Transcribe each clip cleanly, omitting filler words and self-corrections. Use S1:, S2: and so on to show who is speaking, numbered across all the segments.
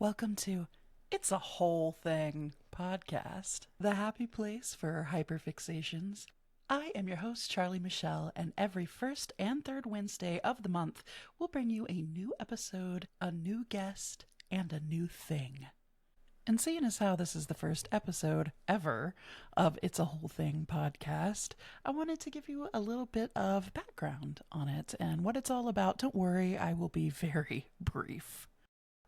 S1: Welcome to It's a Whole Thing podcast, the happy place for hyperfixations. I am your host, Charlie Michelle, and every first and third Wednesday of the month, we'll bring you a new episode, a new guest, and a new thing. And seeing as how this is the first episode ever of It's a Whole Thing podcast, I wanted to give you a little bit of background on it and what it's all about. Don't worry, I will be very brief.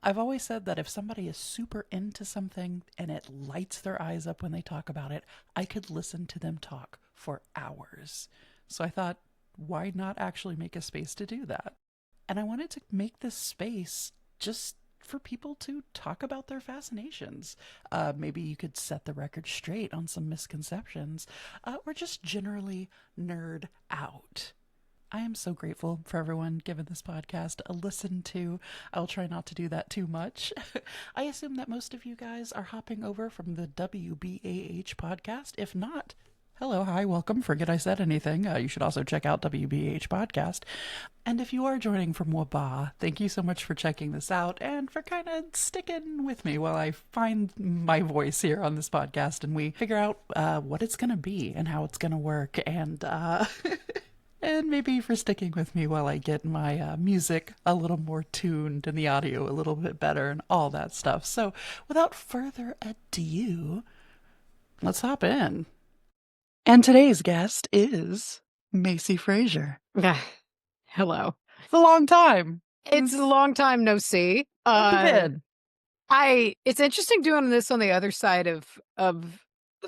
S1: I've always said that if somebody is super into something and it lights their eyes up when they talk about it, I could listen to them talk for hours. So I thought, why not actually make a space to do that? And I wanted to make this space just for people to talk about their fascinations. Maybe you could set the record straight on some misconceptions, or just generally nerd out. I am so grateful for everyone giving this podcast a listen to. I'll try not to do that too much. I assume that most of you guys are hopping over from the WBAH podcast. If not, hello, hi, welcome. Forget I said anything. You should also check out WBAH podcast. And if you are joining from WABA, thank you so much for checking this out and for kind of sticking with me while I find my voice here on this podcast and we figure out what it's going to be and how it's going to work. And and maybe for sticking with me while I get my music a little more tuned and the audio a little bit better and all that stuff. So without further ado, let's hop in. And today's guest is Macy Frazier.
S2: Hello.
S1: It's a long time.
S2: It's a long time no see. It's interesting doing this on the other side of
S1: The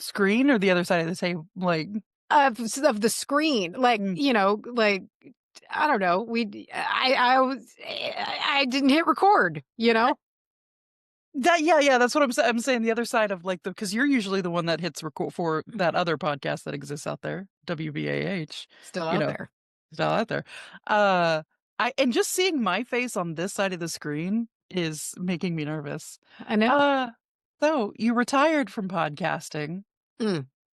S1: screen or the other side of the table, like
S2: of the screen, like you know, like I don't know. I didn't hit record, you know.
S1: Yeah, that's what I'm saying. The other side of like because you're usually the one that hits record for that other podcast that exists out there, WBAH,
S2: Still out there.
S1: Still out there. And just seeing my face on this side of the screen is making me nervous.
S2: I know.
S1: So you retired from podcasting.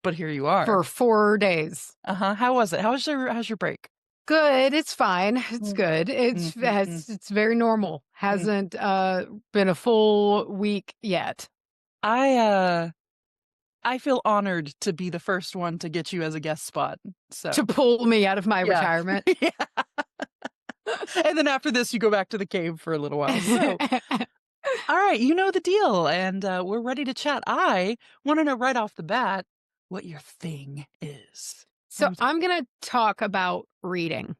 S1: But here you are.
S2: For 4 days.
S1: How was it? How's your break?
S2: Good. It's fine. It's good. It's very normal. Hasn't been a full week yet.
S1: I feel honored to be the first one to get you as a guest spot. So
S2: to pull me out of my retirement.
S1: Yeah. And then after this, you go back to the cave for a little while. So. All right, you know the deal, and we're ready to chat. I want to know right off the bat what your thing is.
S2: So I'm going to talk about reading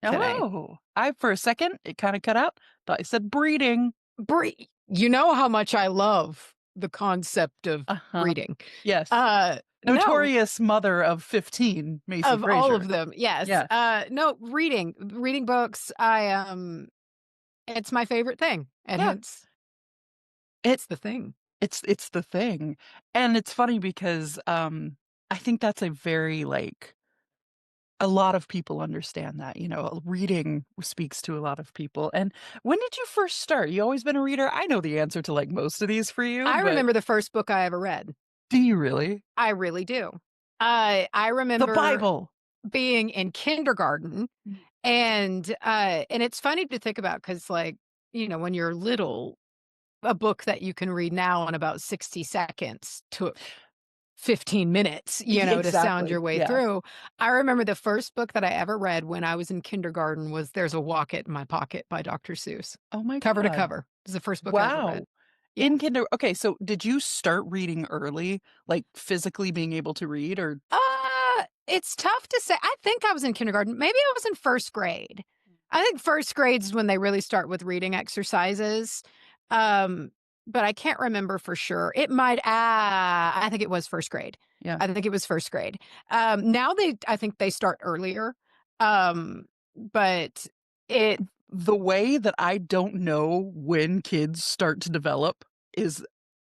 S2: today.
S1: Oh, for a second, it kind of cut out. Thought I said breeding.
S2: You know how much I love the concept of reading.
S1: Yes. Notorious mother of 15, Macy Frazier.
S2: Of all of them, yes. Yeah. No, reading books. It's my favorite thing. And it's the thing.
S1: It's the thing. And it's funny because I think that's a very a lot of people understand that, reading speaks to a lot of people. And when did you first start? You always been a reader? I know the answer to most of these for you.
S2: I remember the first book I ever read.
S1: Do you really?
S2: I really do. I remember
S1: the Bible
S2: being in kindergarten, and it's funny to think about because when you're little, a book that you can read now in about 60 seconds to 15 minutes, to sound your way through. I remember the first book that I ever read when I was in kindergarten was There's a Wocket in My Pocket by Dr. Seuss.
S1: Oh my God.
S2: Cover to cover. It was the first book I ever read.
S1: Yeah. In kinder. Okay, so did you start reading early, physically being able to read, or?
S2: It's tough to say. I think I was in kindergarten. Maybe I was in first grade. I think first grade is when they really start with reading exercises. But I can't remember for sure. It might, I think it was first grade.
S1: Yeah.
S2: I think it was first grade. Now I think they start earlier. But
S1: the way that I don't know when kids start to develop is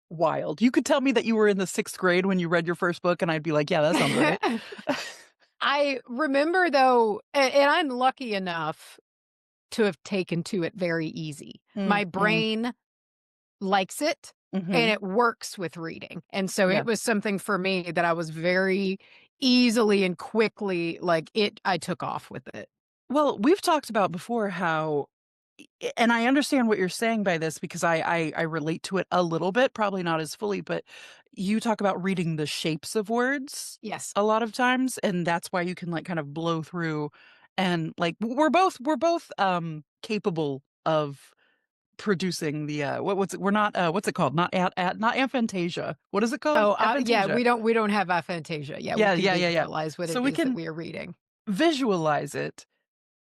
S1: wild. You could tell me that you were in the 6th grade when you read your first book and I'd be like, yeah, that sounds right.
S2: I remember though, and I'm lucky enough to have taken to it very easy. My brain likes it and it works with reading. And so it was something for me that I was very easily and quickly I took off with it.
S1: Well, we've talked about before how and I understand what you're saying by this because I relate to it a little bit, probably not as fully, but you talk about reading the shapes of words
S2: Yes.
S1: a lot of times, and that's why you can, like, kind of blow through and, like, we're both capable of producing the, what's it we're not, what's it called? Not aphantasia. What is it called?
S2: Oh, yeah,
S1: Aphantasia.
S2: we don't have aphantasia. Yeah, we
S1: Yeah,
S2: can
S1: yeah, yeah, yeah.
S2: visualize what
S1: So
S2: it
S1: we
S2: is that
S1: can
S2: we are reading.
S1: visualize it,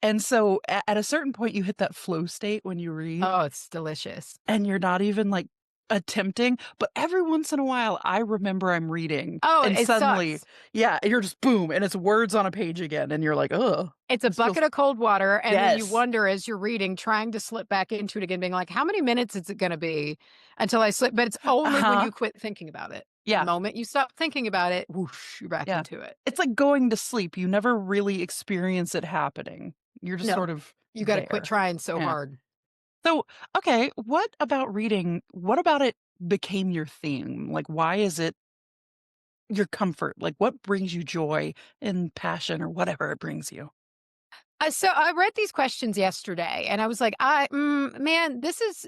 S1: and so at a certain point, you hit that flow state when you read,
S2: Oh, it's delicious.
S1: and you're not even, like, attempting, but every once in a while, I remember I'm reading,
S2: Oh,
S1: and
S2: it
S1: suddenly
S2: sucks.
S1: yeah, you're just boom, and it's words on a page again, and you're like, "Ugh."
S2: It's a
S1: This feels
S2: bucket of cold water, and then you
S1: yes.
S2: wonder as you're reading, trying to slip back into it again, being like, "How many minutes is it gonna be until I slip?" But it's only when
S1: Uh-huh.
S2: you quit thinking about it. The
S1: Yeah,
S2: moment you stop thinking about it, whoosh, you're back
S1: yeah.
S2: into it.
S1: It's like going to sleep, you never really experience it happening. You're just
S2: No,
S1: sort of
S2: you gotta quit
S1: there.
S2: trying so
S1: Yeah.
S2: hard.
S1: So, okay, what about it became your theme? Like, why is it your comfort? Like, what brings you joy and passion or whatever it brings you?
S2: So I read these questions yesterday, and I was like, man, this is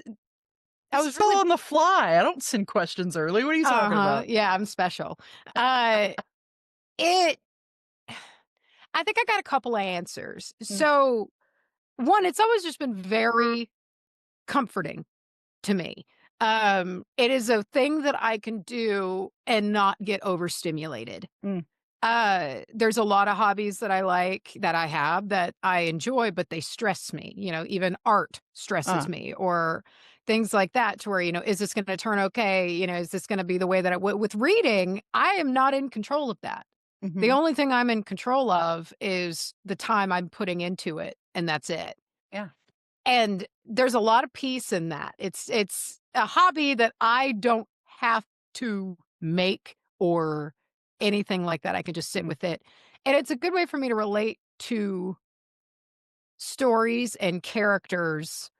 S2: I
S1: This
S2: was
S1: is all
S2: really
S1: on the fly. I don't send questions early. What are you talking
S2: uh-huh,
S1: about?
S2: yeah, I'm special. Uh, it I think I got a couple of answers.
S1: Mm,
S2: So, one, it's always just been very comforting to me. It is a thing that I can do and not get overstimulated.
S1: mm,
S2: There's a lot of hobbies that I like that I have that I enjoy, but they stress me. Even art stresses
S1: uh,
S2: me or things like that to where, is this going to turn okay? Is this going to be the way that with reading, I am not in control of that. The
S1: mhm.
S2: only thing I'm in control of is the time I'm putting into it, and that's it.
S1: Yeah.
S2: And there's a lot of peace in that. It's a hobby that I don't have to make or anything like that. I can just sit
S1: Mm.
S2: with it. And it's a good way for me to relate to stories and characters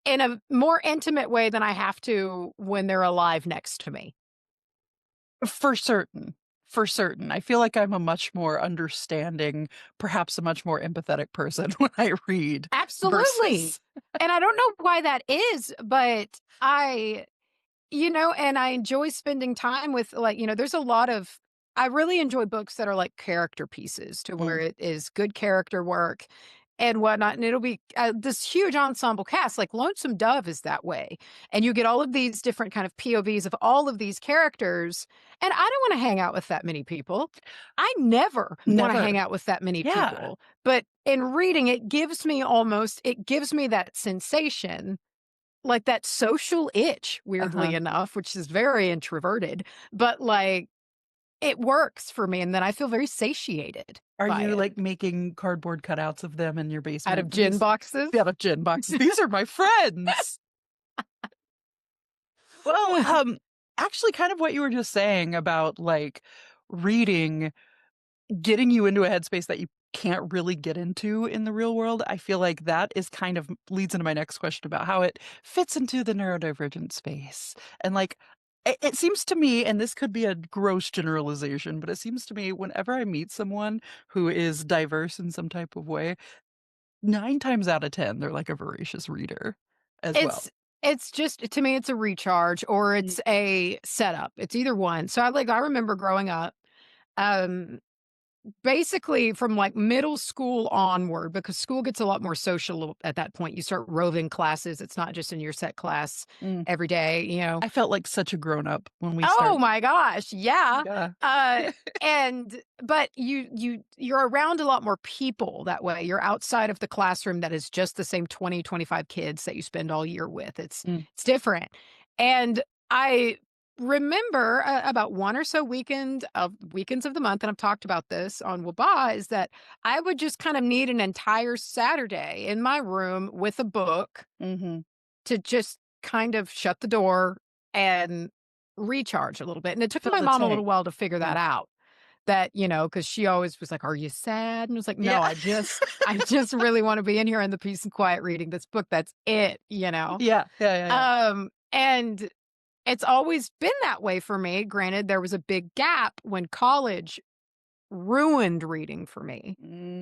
S2: in a more intimate way than I have to when they're alive next to me.
S1: For certain. For certain. I feel like I'm a much more understanding, perhaps a much more empathetic person when I read
S2: Absolutely.
S1: versus
S2: And I don't know why that is, but and I enjoy spending time with, like, there's a lot of I really enjoy books that are like character pieces to where
S1: Mm,
S2: it is good character work and whatnot. And it'll be this huge ensemble cast, like Lonesome Dove is that way. And you get all of these different kind of POVs of all of these characters. And I don't want to hang out with that many people. I never want to hang
S1: never.
S2: out with that many
S1: Yeah.
S2: people. But in reading, it gives me that sensation like that social itch, weirdly
S1: Uh-huh.
S2: enough, which is very introverted, but, like, it works for me, and then I feel very satiated
S1: Are
S2: by
S1: you,
S2: it.
S1: like, making cardboard cutouts of them in your
S2: Out of
S1: basement?
S2: gin
S1: These
S2: boxes?
S1: out of gin boxes. These are my friends. Well, actually kind of what you were just saying about, like, reading getting you into a headspace that you can't really get into in the real world, I feel like that is kind of leads into my next question about how it fits into the neurodivergent space. And like it seems to me, and this could be a gross generalization, but it seems to me whenever I meet someone who is diverse in some type of way, 9 times out of 10, they're like a voracious reader as well.
S2: It's it's just to me, it's a recharge or
S1: Mm,
S2: it's a setup. It's either one. So I remember growing up, um, basically from, like, middle school onward, because school gets a lot more social at that point. You start roving classes. It's not just in your set class
S1: mm.
S2: every day.
S1: I felt like such a grown up when we
S2: Oh
S1: start.
S2: my gosh, yeah.
S1: Yeah.
S2: Uh, but you're around a lot more people that way. You're outside of the classroom that is just the same 20, 25 kids that you spend all year with.
S1: Mm,
S2: It's different. And I remember about one or so weekends of the month, and I've talked about this on Waba, is that I would just kind of need an entire Saturday in my room with a book
S1: mhm.
S2: to just kind of shut the door and recharge a little bit, and it took
S1: Fill
S2: my
S1: the
S2: mom a little
S1: tank.
S2: while to figure
S1: Yeah.
S2: that out, that, because she always was like, "Are you sad?" And I was like,
S1: Yeah.
S2: "No, I just really wanna be in here in the peace and quiet reading this book, that's it?"
S1: Yeah. Yeah, yeah, yeah.
S2: And it's always been that way for me. Granted, there was a big gap when college ruined reading for me,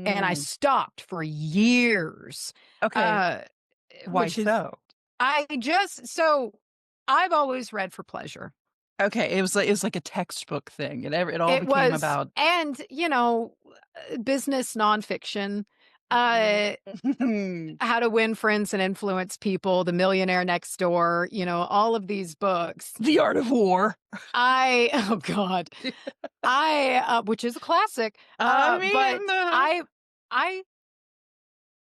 S2: and I
S1: Mm.
S2: stopped for years.
S1: Okay.
S2: Uh
S1: Why
S2: which is
S1: so?
S2: I've always read for pleasure.
S1: Okay, it was like a textbook thing. It all
S2: It
S1: became
S2: was
S1: about
S2: and, business nonfiction, uh,
S1: the
S2: How to Win Friends and Influence People, The Millionaire Next Door, all of these books.
S1: art of war.
S2: Oh God, which is a classic,
S1: I
S2: but
S1: mean,
S2: I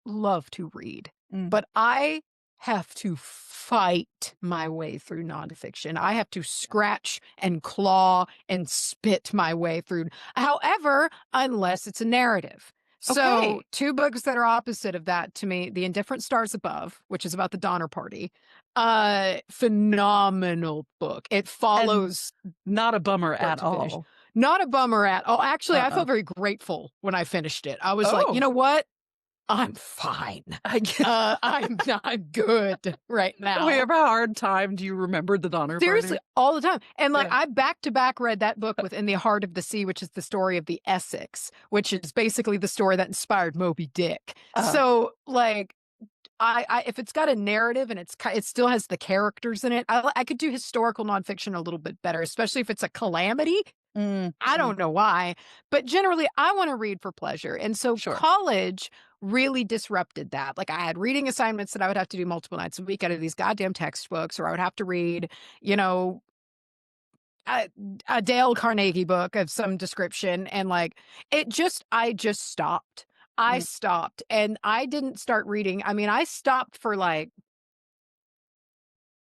S2: love to read,
S1: mm,
S2: but I have to fight my way through nonfiction. I have to scratch and claw and spit my way through. However, unless it's a narrative. So,
S1: okay.
S2: two books that are opposite of that to me, The Indifferent Stars Above, which is about the Donner Party. Phenomenal book. It
S1: And
S2: follows
S1: not a bummer
S2: start
S1: at
S2: to finish.
S1: all.
S2: Not a bummer at all. Actually, I
S1: Uh-uh.
S2: felt very grateful when I finished it. I was like, you
S1: Oh,
S2: know what? I'm fine.
S1: I get
S2: I'm good right
S1: we
S2: now.
S1: have a hard time. Do you remember the Donner
S2: Seriously,
S1: Party?
S2: all the time. And like
S1: Yeah.
S2: I back to back read that book with In the Heart of the Sea, which is the story of the Essex, which is basically the story that inspired Moby Dick.
S1: Uh,
S2: So like I if it's got a narrative and it still has the characters in it, I could do historical nonfiction a little bit better, especially if it's a calamity. I
S1: mm,
S2: don't know why, but generally I want to read for pleasure. And so
S1: sure.
S2: college really disrupted that. Like I had reading assignments that I would have to do multiple nights a week out of these goddamn textbooks, or I would have to read, you know, a, a Dale Carnegie book of some description. And like I just stopped. I
S1: Mm,
S2: stopped and I didn't start reading. I mean, I stopped for like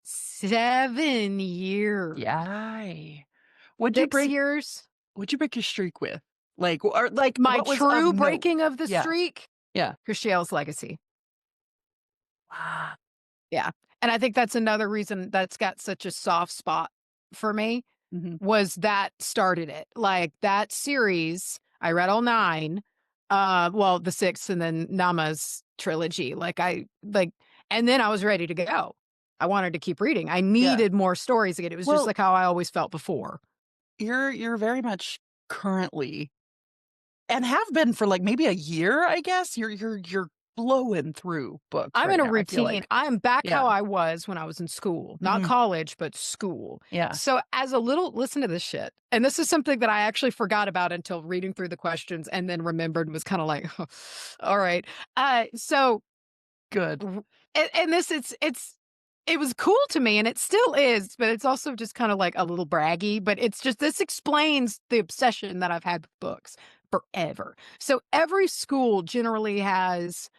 S2: 7 years,
S1: yay. What'd you
S2: six
S1: break
S2: years.
S1: what'd you break your streak with? Like, or like,
S2: My
S1: what was of
S2: true
S1: note?
S2: breaking of the
S1: Yeah,
S2: streak,
S1: yeah.
S2: Christiel's Legacy.
S1: Wow.
S2: Yeah, and I think that's another reason that's got such a soft spot for me,
S1: Mhm.
S2: was that started it. Like, that series, I read all 9, well, the 6th and then Nama's trilogy, and then I was ready to go. I wanted to keep reading. I
S1: Yeah.
S2: needed more stories again. It was just
S1: Well,
S2: like how I always felt before.
S1: you're very much currently and have been for, like, maybe a year, I guess? You're blowing through books
S2: I'm
S1: right
S2: in a
S1: now, I feel
S2: routine.
S1: like.
S2: I am back how
S1: Yeah.
S2: I was when I was in school, not
S1: Mhm.
S2: college, but school.
S1: Yeah.
S2: So, as a little, listen to this shit. And this is something that I actually forgot about until reading through the questions and then remembered and was kind of like, all right. So,
S1: Good.
S2: and this, it was cool to me and it still is, but it's also just kind of like a little braggy. But it's just, this explains the obsession that I've had with books forever. So, every school generally has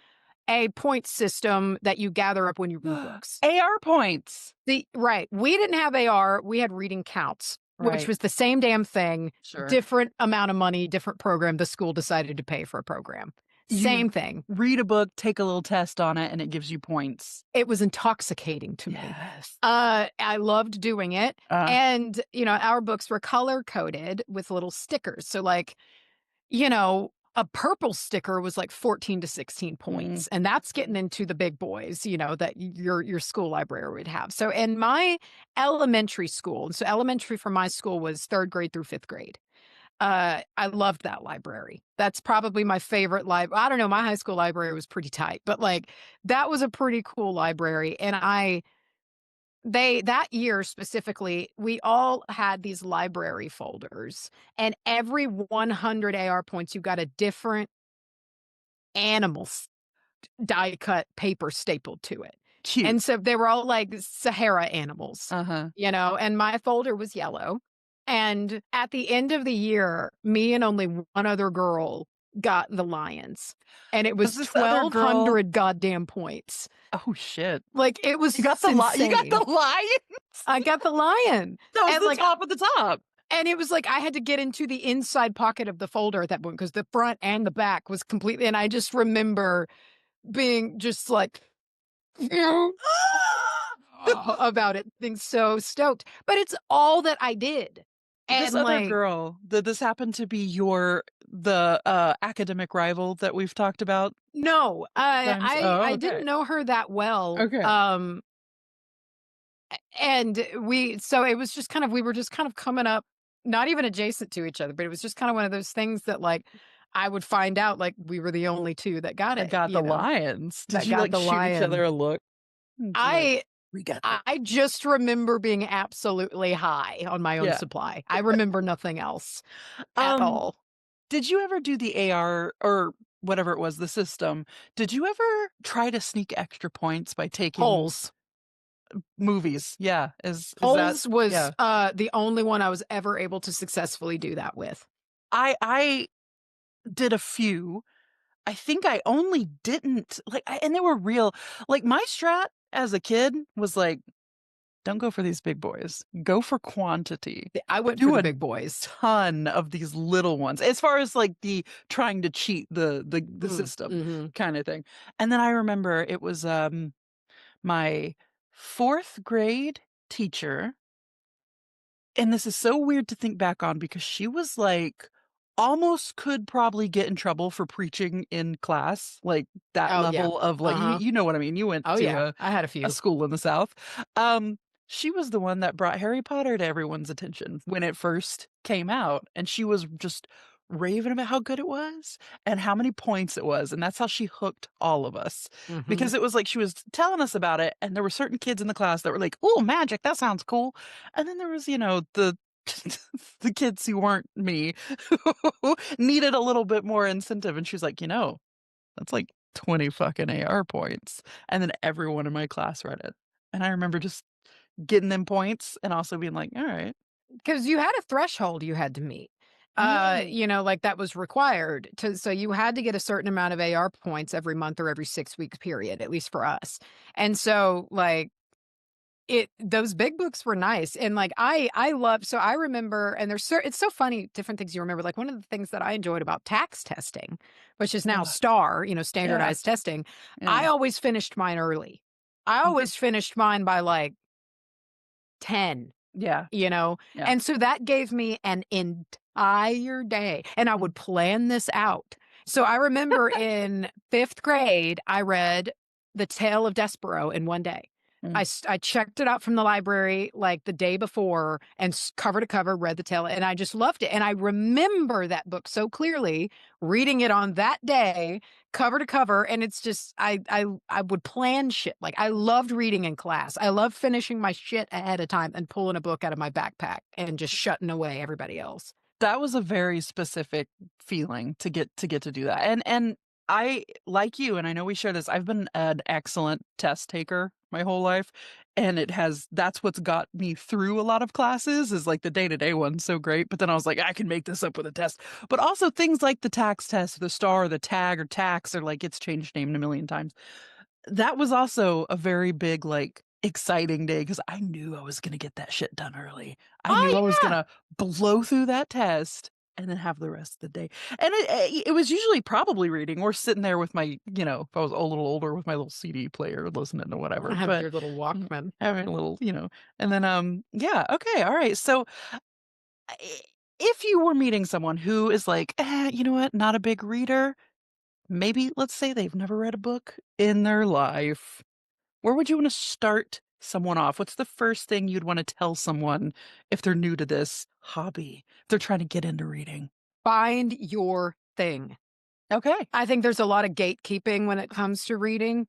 S2: a point system that you gather up when you read books.
S1: AR points.
S2: Right. We didn't have AR. We had reading counts, which
S1: Right.
S2: was the same damn thing,
S1: Sure.
S2: different amount of money, different program. The school decided to pay for a program. Same
S1: You
S2: thing.
S1: read a book, take a little test on it, and it gives you points.
S2: It was intoxicating to me.
S1: Yes.
S2: I loved doing it.
S1: Uh,
S2: And, our books were color coded with little stickers. So, like, a purple sticker was like 14 to 16
S1: mm,
S2: points. And that's getting into the big boys, that your school library would have. So in my elementary school, and so elementary for my school was 3rd grade through 5th grade. I loved that library. That's probably my favorite library. I don't know, my high school library was pretty tight, but like that was a pretty cool library. And that year specifically, we all had these library folders, and every 100 AR points, you got a different animal die cut paper stapled to it.
S1: cute.
S2: And so they were all like Sahara animals,
S1: Uh-huh.
S2: and my folder was yellow. And at the end of the year, me and only one other girl got the lions. And it
S1: Was
S2: was
S1: this other girl
S2: 1,200 goddamn points.
S1: Oh, shit.
S2: Like, it was
S1: You got the
S2: insane.
S1: lion?
S2: I got the lion.
S1: That was
S2: And,
S1: the
S2: like,
S1: top of the top.
S2: and it was like I had to get into the inside pocket of the folder at that point because the front and the back was completely, and I just remember being just like, about it, being so stoked. But it's all that I did.
S1: This
S2: And
S1: other
S2: like,
S1: girl, did this happen to be the academic rival that we've talked about
S2: no,
S1: times?
S2: I
S1: Oh,
S2: didn't
S1: okay.
S2: know her that well.
S1: Okay.
S2: And so it was just kind of, we were just kind of coming up, not even adjacent to each other, but it was just kind of one of those things that like I would find out like we were the only two that got
S1: I
S2: it,
S1: got the lions. Did
S2: that
S1: you,
S2: got
S1: like,
S2: the
S1: shoot each
S2: lion.
S1: other a look? And you're like,
S2: I
S1: we got this.
S2: I just remember being absolutely high on my own
S1: Yeah.
S2: supply. I remember nothing else at
S1: Um,
S2: all.
S1: did you ever do the AR or whatever it was, the system? Did you ever try to sneak extra points by taking
S2: Holes.
S1: movies? Yeah. Is that
S2: Holes was,
S1: yeah.
S2: the only one I was ever able to successfully do that with.
S1: I did a few. I think I only didn't like and they were real. Like my strat as a kid was like, don't go for these big boys. Go for quantity.
S2: I went for
S1: Do
S2: the
S1: a
S2: big boys.
S1: ton of these little ones. As far as like the trying to cheat the system
S2: Mhm.
S1: kind of thing. And then I remember it was my 4th grade teacher, and this is so weird to think back on because she was like almost could probably get in trouble for preaching in class, like that
S2: Oh, yeah.
S1: level of like
S2: Uh-huh.
S1: you know what I mean. You went
S2: Oh,
S1: to
S2: yeah. I had a
S1: a
S2: few.
S1: school in the South. Um, she was the one that brought Harry Potter to everyone's attention when it first came out, and she was just raving about how good it was and how many points it was, and that's how she hooked all of us.
S2: Mhm.
S1: Because it was like she was telling us about it, and there were certain kids in the class that were like, "Oh, magic, that sounds cool." And then there was, the the kids who weren't me who needed a little bit more incentive, and she's like, that's like 20 fucking AR points. And then everyone in my class read it. And I remember just getting them points and also being like, all right.
S2: 'Cause you had a threshold you had to meet.
S1: Mm.
S2: Like, that was required to so you had to get a certain amount of AR points every month or every 6-week period, at least for us. And so, like, those big books were nice, and, like, I love so I remember and it's so funny, different things you remember, like, one of the things that I enjoyed about tax testing, which is now
S1: Ugh,
S2: STAR,
S1: yeah.
S2: standardized testing, I
S1: Yeah.
S2: always finished mine early. I
S1: Mhm.
S2: always finished mine by, like, 10.
S1: Yeah.
S2: You know?
S1: Yeah.
S2: And so that gave me an entire day, and I
S1: Mm.
S2: would plan this out. So I remember in 5th grade, I read The Tale of Despero in one day.
S1: Mm.
S2: I checked it out from the library, like, the day before and cover to cover read the tale, and I just loved it, and I remember that book so clearly, reading it on that day, cover to cover, and it's just I would plan shit, like, I loved reading in class. I loved finishing my shit ahead of time and pulling a book out of my backpack and just shutting away everybody else.
S1: That was a very specific feeling to do that. And I like you, and I know we share this. I've been an excellent test taker my whole life, and that's what's got me through a lot of classes is like the day-to-day one's so great, but then I was like, I can make this up with a test. But also things like the tax test, the STAR, the tag or tax, or like it's changed name a million times. That was also a very big, like, exciting day because I knew I was gonna get that shit done early. I knew I
S2: Oh,
S1: was
S2: yeah.
S1: gonna blow through that test and then have the rest of the day. And it was usually probably reading or sitting there with my, if I was a little older with my little CD player listening to whatever,
S2: Have
S1: but
S2: your little Walkman.
S1: having a little, and then, yeah, okay, all right. So, I if you were meeting someone who is like, you know what, not a big reader, maybe let's say they've never read a book in their life. Where would you wanna start someone off? What's the first thing you'd wanna tell someone if they're new to this hobby, if they're trying to get into reading?
S2: Find your thing.
S1: Okay.
S2: I think there's a lot of gatekeeping when it comes to reading,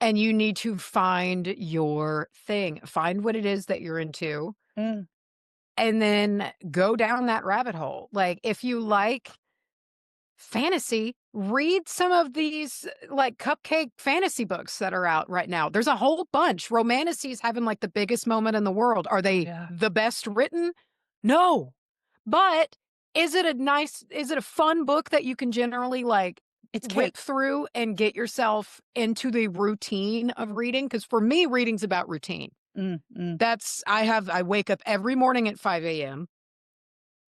S2: and you need to find your thing. Find what it is that you're into,
S1: Mm,
S2: and then go down that rabbit hole. Like, if you like fantasy, read some of these, like, cupcake fantasy books that are out right now. There's a whole bunch. Romantices having, like, the biggest moment in the world. Are they
S1: yeah.
S2: the best written? No. But is it a fun book that you can generally, like,
S1: It's
S2: whip
S1: cake.
S2: through and get yourself into the routine of reading? Because for me, reading's about routine.
S1: Mm, mm,
S2: I wake up every morning at 5 a.m.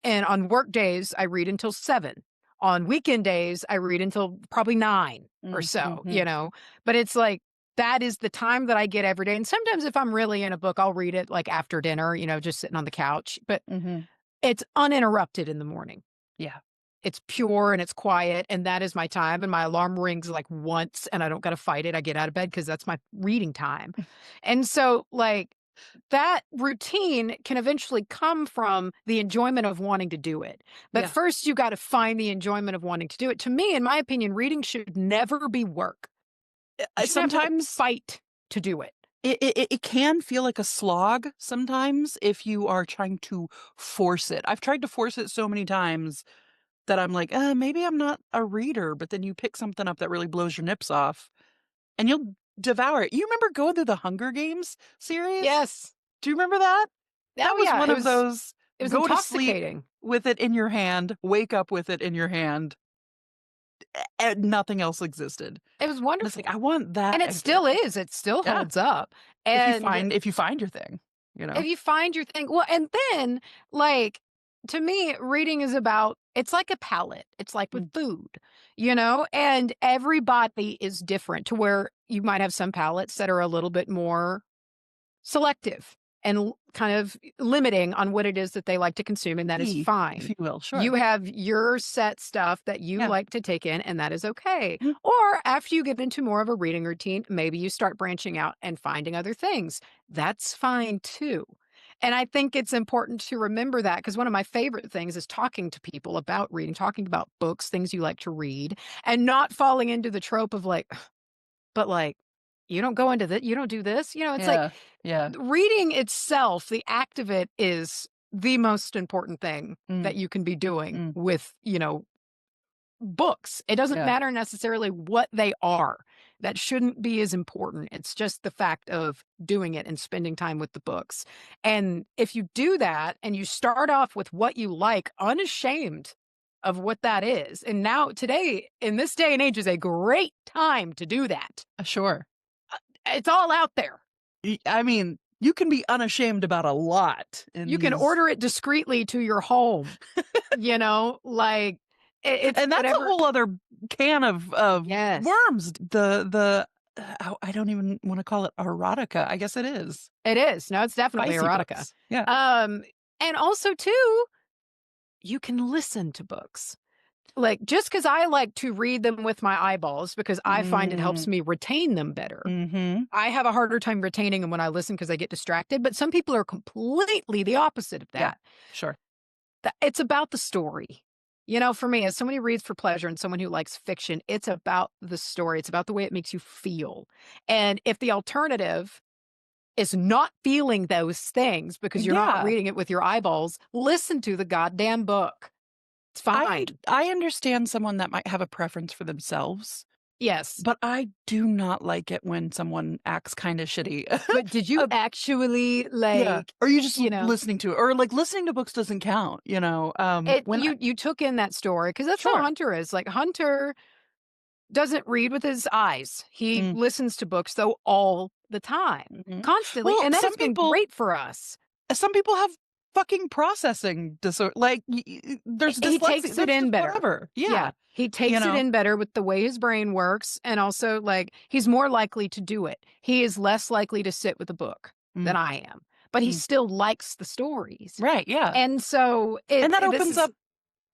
S2: and on work days, I read until 7. On weekend days, I read until probably 9 or so,
S1: mhm,
S2: But it's like, that is the time that I get every day, and sometimes if I'm really in a book, I'll read it, like, after dinner, just sitting on the couch, but
S1: mhm.
S2: it's uninterrupted in the morning.
S1: Yeah.
S2: It's pure and it's quiet, and that is my time, and my alarm rings, like, once, and I don't gotta fight it. I get out of bed because that's my reading time. And so, like, that routine can eventually come from the enjoyment of wanting to do it. But
S1: Yeah.
S2: first, you gotta find the enjoyment of wanting to do it. To me, in my opinion, reading should never be work. You shouldn't have to
S1: Sometimes
S2: fight to do it.
S1: it can feel like a slog sometimes if you are trying to force it. I've tried to force it so many times that I'm like, maybe I'm not a reader," but then you pick something up that really blows your nips off, and you'll devour it. You remember going through the Hunger Games series?
S2: Yes.
S1: Do you remember that? That
S2: Oh,
S1: was
S2: yeah,
S1: one of those
S2: it was
S1: go to sleep
S2: intoxicating.
S1: with it in your hand, wake up with it in your hand, and nothing else existed.
S2: It was
S1: And it's like,
S2: wonderful.
S1: I want that
S2: And it still
S1: again.
S2: is, it still
S1: Yeah,
S2: holds up. And
S1: if you find your thing, you
S2: if
S1: know?
S2: you find your thing, well, and then, like, to me, reading is about, it's like a palate. It's like with
S1: Mm,
S2: food, you know, and everybody is different to where you might have some palates that are a little bit more selective and kind of limiting on what it is that they like to consume, and that is
S1: if
S2: fine.
S1: you will,
S2: You
S1: sure.
S2: have your set stuff that you
S1: Yeah.
S2: like to take in, and that is okay.
S1: Mhm.
S2: Or after you get into more of a reading routine, maybe you start branching out and finding other things. That's fine too. And I think it's important to remember that, because one of my favorite things is talking to people about reading, talking about books, things you like to read, and not falling into the trope of like, but like, you don't go into that, you don't do this. You know, it's like
S1: Yeah, yeah.
S2: reading itself, the act of it is the most important thing
S1: Mm,
S2: that you can be doing
S1: mm,
S2: with, books. It doesn't
S1: yeah,
S2: matter necessarily what they are. That shouldn't be as important. It's just the fact of doing it and spending time with the books. And if you do that and you start off with what you like, unashamed of what that is. And now, today, in this day and age, is a great time to do that.
S1: sure.
S2: It's all out there.
S1: I mean, you can be unashamed about a lot in
S2: You can
S1: these,
S2: order it discreetly to your home, like, it's
S1: and that's a
S2: whatever.
S1: whole other can of
S2: Yes,
S1: worms. I don't even wanna call it erotica. I guess it is.
S2: it is. No, it's definitely
S1: Spicy
S2: erotica.
S1: books. Yeah.
S2: Um, and also too, you can listen to books. Like, just because I like to read them with my eyeballs because I find it helps
S1: Mm,
S2: me retain them better.
S1: mhm.
S2: I have a harder time retaining them when I listen because I get distracted, but some people are completely the opposite of
S1: Yeah,
S2: that.
S1: sure.
S2: It's about the story. For me, as someone who reads for pleasure and someone who likes fiction, it's about the story. It's about the way it makes you feel. And if the alternative is not feeling those things because you're not
S1: Yeah.
S2: reading it with your eyeballs, listen to the goddamn book. It's fine.
S1: I understand someone that might have a preference for themselves,
S2: Yes.
S1: but I do not like it when someone acts kinda shitty.
S2: But did you
S1: Uh,
S2: actually,
S1: yeah.
S2: like,
S1: Or you just
S2: you know,
S1: listening to it, or, like, listening to books doesn't count,
S2: it
S1: when I
S2: you took in that story because that's how
S1: sure.
S2: Hunter is. Like, Hunter doesn't read with his eyes. He
S1: Mm,
S2: listens to books, though, all the time,
S1: mhm.
S2: constantly,
S1: Well,
S2: and that has been great for us.
S1: some people have fucking processing disorder. Like, there's
S2: He
S1: dyslexia,
S2: takes it
S1: there's
S2: in
S1: just
S2: better.
S1: whatever.
S2: Yeah,
S1: Yeah,
S2: he
S1: you
S2: takes it
S1: know?
S2: in better with the way his brain works, and also, like, he's more likely to do it. He is less likely to sit with a book
S1: Mm,
S2: than I am, but he
S1: mm.
S2: still likes the stories.
S1: Right, yeah.
S2: And so
S1: And that
S2: this
S1: opens
S2: is
S1: up,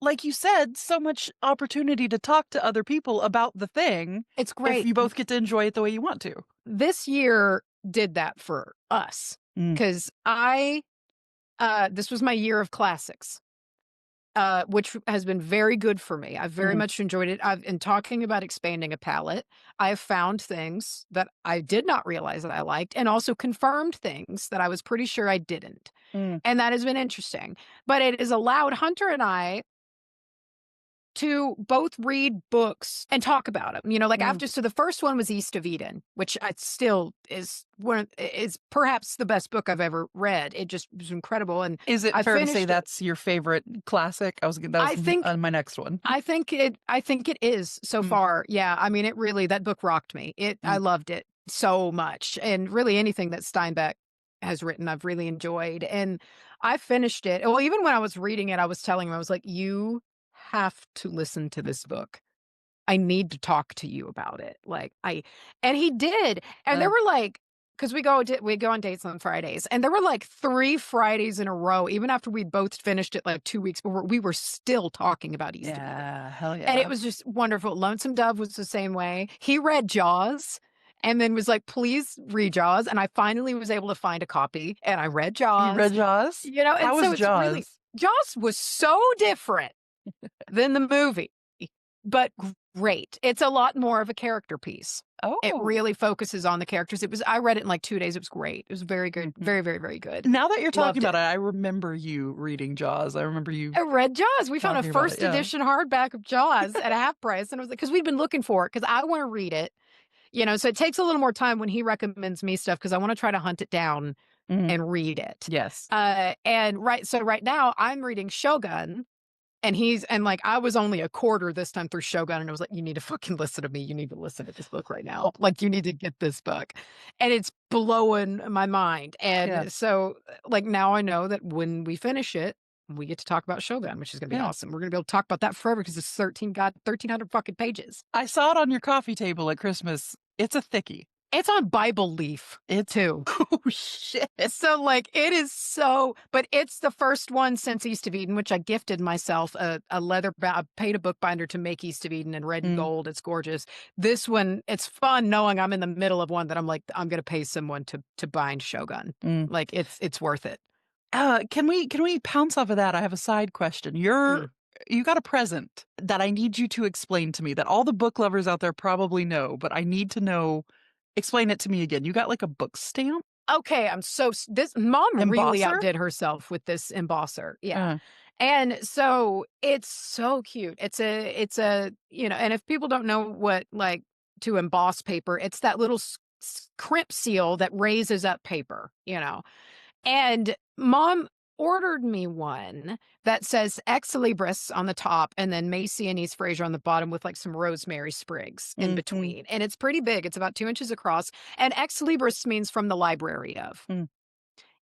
S1: like you said, so much opportunity to talk to other people about the thing
S2: it's
S1: if
S2: great.
S1: you both get to enjoy it the way you want to.
S2: This year did that for us
S1: Mm,
S2: because this was my year of classics. Which has been very good for me. I've very
S1: mhm,
S2: much enjoyed it. In talking about expanding a palette, I have found things that I did not realize that I liked, and also confirmed things that I was pretty sure I didn't.
S1: mm,
S2: And that has been interesting. But it has allowed Hunter and I to both read books and talk about them. Like,
S1: mm.
S2: after, so the first one was East of Eden, which I still is perhaps the best book I've ever read. It just was incredible, and
S1: Is it
S2: I
S1: fair to say
S2: finished it.
S1: that's your favorite classic? That
S2: I
S1: was
S2: think
S1: my next one.
S2: I think it is so
S1: Mm,
S2: far. Yeah, I mean, that book rocked me. I
S1: mm,
S2: loved it so much, and really anything that Steinbeck has written, I've really enjoyed. And I finished it. Well, even when I was reading it, I was telling him, I was like, "You have to listen to this book. I need to talk to you about it." And he did. And there
S1: uh,
S2: were like, because we go on dates on Fridays, and there were like 3 Fridays in a row, even after we'd both finished it like 2 weeks before, we were still talking about East of Eden.
S1: yeah, hell
S2: And it
S1: yeah.
S2: was just wonderful. Lonesome Dove was the same way. He read Jaws and then was like, "Please read Jaws." And I finally was able to find a copy, and I read
S1: You
S2: Jaws.
S1: read Jaws?
S2: And
S1: How
S2: so
S1: was
S2: it's really,
S1: Jaws?
S2: Jaws was so different than the movie, but great. It's a lot more of a character piece. It
S1: Oh.
S2: really focuses on the characters. I read it in like 2 days. It was great. It was very good.
S1: Mhm.
S2: Very, very, very good.
S1: Now that you're talking
S2: Loved
S1: about
S2: it.
S1: it, I remember you reading Jaws. I remember you
S2: I read Jaws. We found a
S1: talking about it.
S2: first
S1: Yeah.
S2: edition hardback of Jaws at a half price, and I was like, because we'd been looking for it, because I want to read it, so it takes a little more time when he recommends me stuff because I want to try to hunt it down
S1: Mhm.
S2: and read it.
S1: Yes.
S2: So right now I'm reading Shogun. And like, I was only a quarter this time through Shogun, and I was like, "You need to fucking listen to me. You need to listen to this book right now. Like, you need to get this book." And it's blowing my mind.
S1: Yeah.
S2: And so, like, now I know that when we finish it, we get to talk about Shogun, which is gonna be
S1: Yeah.
S2: awesome. We're gonna be able to talk about that forever because it's 1,300 fucking pages.
S1: I saw it on your coffee table at Christmas. It's a thickie.
S2: It's on Bible leaf
S1: It's
S2: too.
S1: oh shit.
S2: So, like, it is but it's the first one since East of Eden, which I gifted myself I paid a bookbinder to make East of Eden in red and
S1: Mm,
S2: gold. It's gorgeous. This one, it's fun knowing I'm in the middle of one that I'm like, I'm gonna pay someone to bind Shogun.
S1: mm.
S2: Like, it's worth it.
S1: Can we pounce off of that? I have a side question.
S2: Mm.
S1: You got a present that I need you to explain to me that all the book lovers out there probably know, but I need to know. Explain it to me again. You got like a book stamp
S2: Okay, this mom really
S1: embosser?
S2: outdid herself with this embosser. Yeah.
S1: Uh,
S2: And so it's so cute. And if people don't know what, like, to emboss paper, it's that little crimp seal that raises up paper. And mom ordered me one that says Ex Libris on the top and then Macy and East Frazier on the bottom with like some rosemary sprigs in
S1: mhm,
S2: between. And it's pretty big. It's about 2 inches across. And Ex Libris means from the library of.
S1: mm.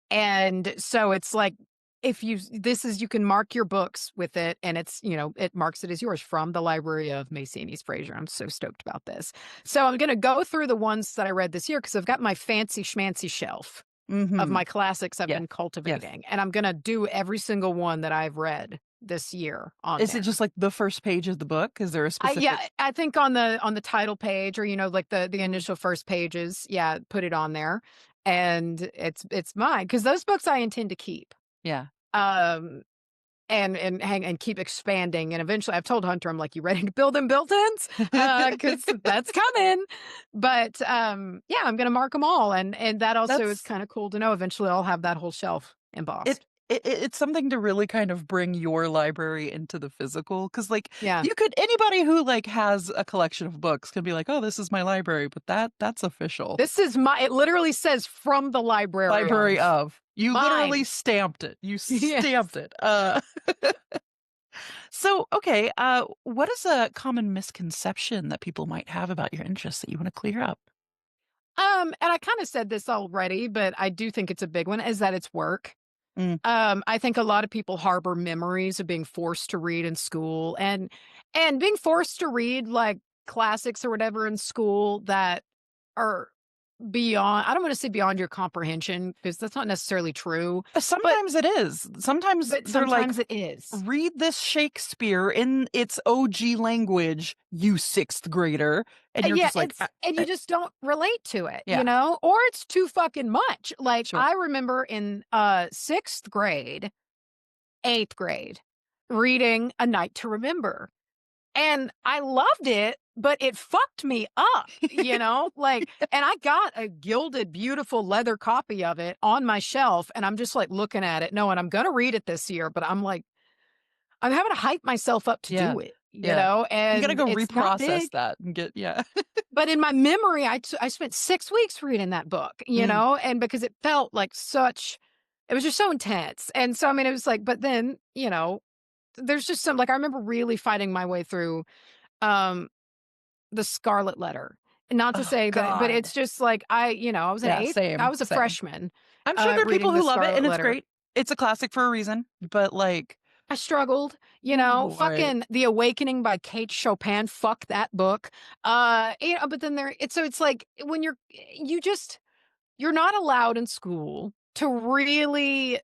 S2: And so it's like, you can mark your books with it, and it marks it as yours from the library of Macy and East Frazier. I'm so stoked about this. So I'm going to go through the ones that I read this year because I've got my fancy schmancy shelf of
S1: Mhm.
S2: my classics I've
S1: Yes.
S2: been
S1: Yes.
S2: cultivating, and I'm going to do every single one that I've read this year on
S1: Is it
S2: there.
S1: just like the first page of the book? Is there a specific
S2: I think on the title page, or like the
S1: Mm,
S2: initial first pages, yeah, put it on there, and it's mine because those books I intend to keep.
S1: yeah.
S2: Um, and keep expanding. And eventually I've told Hunter, I'm like, "You ready to build them built-ins?" Because that's coming. But, yeah, I'm gonna mark them all, and that also is
S1: That's
S2: kinda cool to know. Eventually, I'll have that whole shelf
S1: it
S2: embossed.
S1: it's something to really kind of bring your library into the physical because like,
S2: Yeah.
S1: you could anybody who, like, has a collection of books can be like, "Oh, this is my library," but that's official.
S2: It literally says "From the library
S1: Library
S2: of."
S1: of. You literally
S2: Mine.
S1: stamped it. You
S2: Yes.
S1: stamped it. So, okay, what is a common misconception that people might have about your interests that you wanna clear up?
S2: And I kinda said this already, but I do think it's a big one, is that it's work.
S1: Mm.
S2: I think a lot of people harbor memories of being forced to read in school, and being forced to read like classics or whatever in school that are beyond, I don't want to say beyond your comprehension because that's not necessarily true, but
S1: Sometimes it is. Sometimes they're like,
S2: sometimes it is.
S1: "Read this Shakespeare in its OG language, you 6th grader," and you're
S2: Yeah,
S1: just like,
S2: and you just don't relate to it,
S1: yeah,
S2: or it's too fucking much. Like,
S1: sure.
S2: I remember in 6th grade, 8th grade, reading A Night to Remember. And I loved it, but it fucked me up. Like, and I got a gilded, beautiful leather copy of it on my shelf, and I'm just like looking at it, knowing I'm gonna read it this year, but I'm like, I'm having to hype myself up to
S1: Yeah,
S2: do it,
S1: yeah. You gotta
S2: and
S1: go
S2: it's not
S1: reprocess
S2: big.
S1: that and get yeah.
S2: But in my memory, I spent 6 weeks reading that book,
S1: Mm,
S2: and because it felt like it was just so intense. And so, I mean, it was like, but then, there's just I remember really fighting my way through um The Scarlet Letter. And not to
S1: oh
S2: say that, but
S1: god.
S2: it's just like I was
S1: Yeah,
S2: I
S1: same,
S2: was a
S1: same.
S2: freshman,
S1: I'm sure there are people
S2: reading The
S1: who love it
S2: Scarlet
S1: and it's
S2: Letter.
S1: great. It's a classic for a reason, but, like,
S2: I struggled,
S1: oh boy.
S2: fucking The Awakening by Kate Chopin, fuck that book. But then it's like when you're not allowed in school to really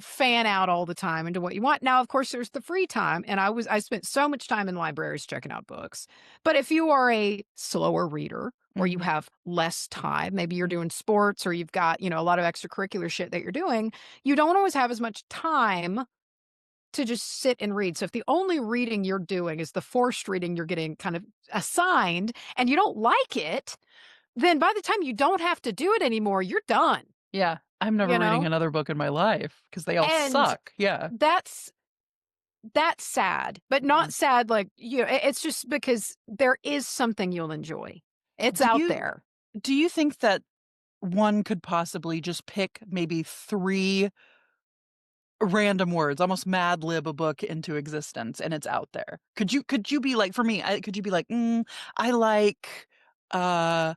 S2: fan out all the time into what you want. Now, of course, there's the free time, and I spent so much time in libraries checking out books. But if you are a slower reader or you
S1: Mhm.
S2: have less time, maybe you're doing sports or you've got, a lot of extracurricular shit that you're doing, you don't always have as much time to just sit and read. So if the only reading you're doing is the forced reading you're getting kind of assigned and you don't like it, then by the time you don't have to do it anymore, you're done,
S1: Yeah. I'm never
S2: you
S1: reading
S2: know?
S1: another book in my life because they all
S2: And
S1: suck. Yeah.
S2: that's that's sad, but
S1: Mhm.
S2: not sad like, it's just because there is something you'll enjoy. It's
S1: Do
S2: out
S1: you
S2: there.
S1: do you think that one could possibly just pick maybe 3 random words, almost Mad Lib a book into existence, and it's out there? Could you be like for me, could you be like, I like, uh,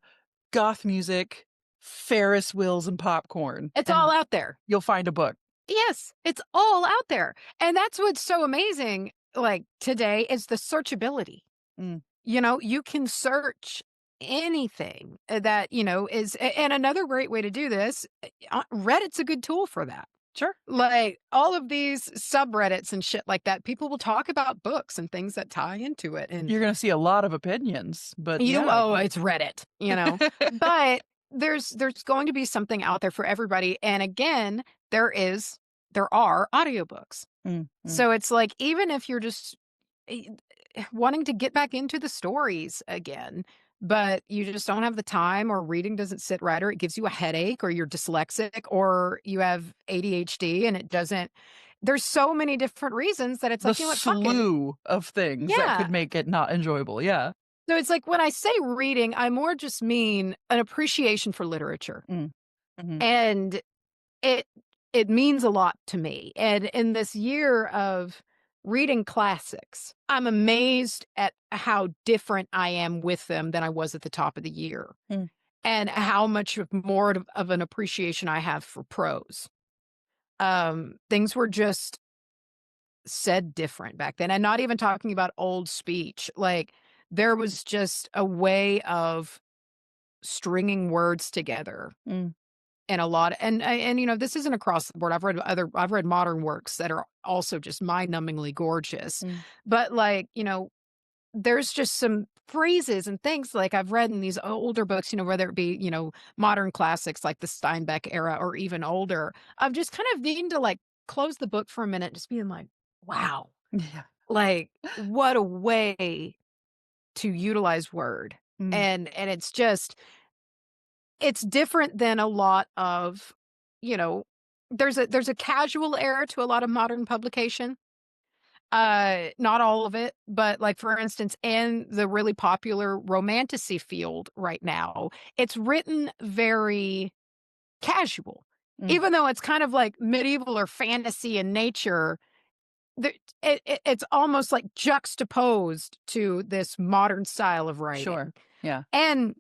S1: goth music, Ferris wheels, and popcorn,"
S2: It's all
S1: and
S2: out there.
S1: you'll find a book.
S2: Yes, it's all out there. And that's what's so amazing, like, today is the searchability.
S1: Mm,
S2: You can search anything that, and another great way to do this, Reddit's a good tool for that.
S1: sure.
S2: Like, all of these subreddits and shit like that, people will talk about books and things that tie into it, and
S1: You're gonna see a lot of opinions, but yeah.
S2: it's Reddit. But there's going to be something out there for everybody, and again, there are audiobooks.
S1: Mm, mm.
S2: So it's like, even if you're just eh, wanting to get back into the stories again, but you just don't have the time, or reading doesn't sit right, or it gives you a headache, or you're dyslexic, or you have ADHD and it doesn't. There's so many different reasons that it's
S1: The
S2: like, fuck it.
S1: slew of things that
S2: Yeah.
S1: could make it not enjoyable, yeah.
S2: So it's like, when I say reading, I more just mean an appreciation for literature.
S1: Mm, mhm.
S2: And it it means a lot to me. And in this year of reading classics, I'm amazed at how different I am with them than I was at the top of the year,
S1: Mm.
S2: and how much more of an appreciation I have for prose. Things were just said different back then, and not even talking about old speech. Like, there was just a way of stringing words together.
S1: Mm,
S2: And a lot, and this isn't across the board. I've read modern works that are also just mind-numbingly gorgeous.
S1: mm.
S2: But, like, there's just some phrases and things, like, I've read in these older books, whether it be, modern classics like the Steinbeck era or even older, of just kind of needing to, like, close the book for a minute, just being like, "Wow."
S1: Yeah.
S2: Like, what a way to utilize word.
S1: Mm.
S2: And it's different than a lot of, you know, there's a casual air to a lot of modern publication. Not all of it, but, like, for instance, in the really popular romantasy field right now, it's written very casual.
S1: Mm.
S2: Even though it's kind of like medieval or fantasy in nature, there it's almost like juxtaposed to this modern style of writing.
S1: Sure. Yeah.
S2: And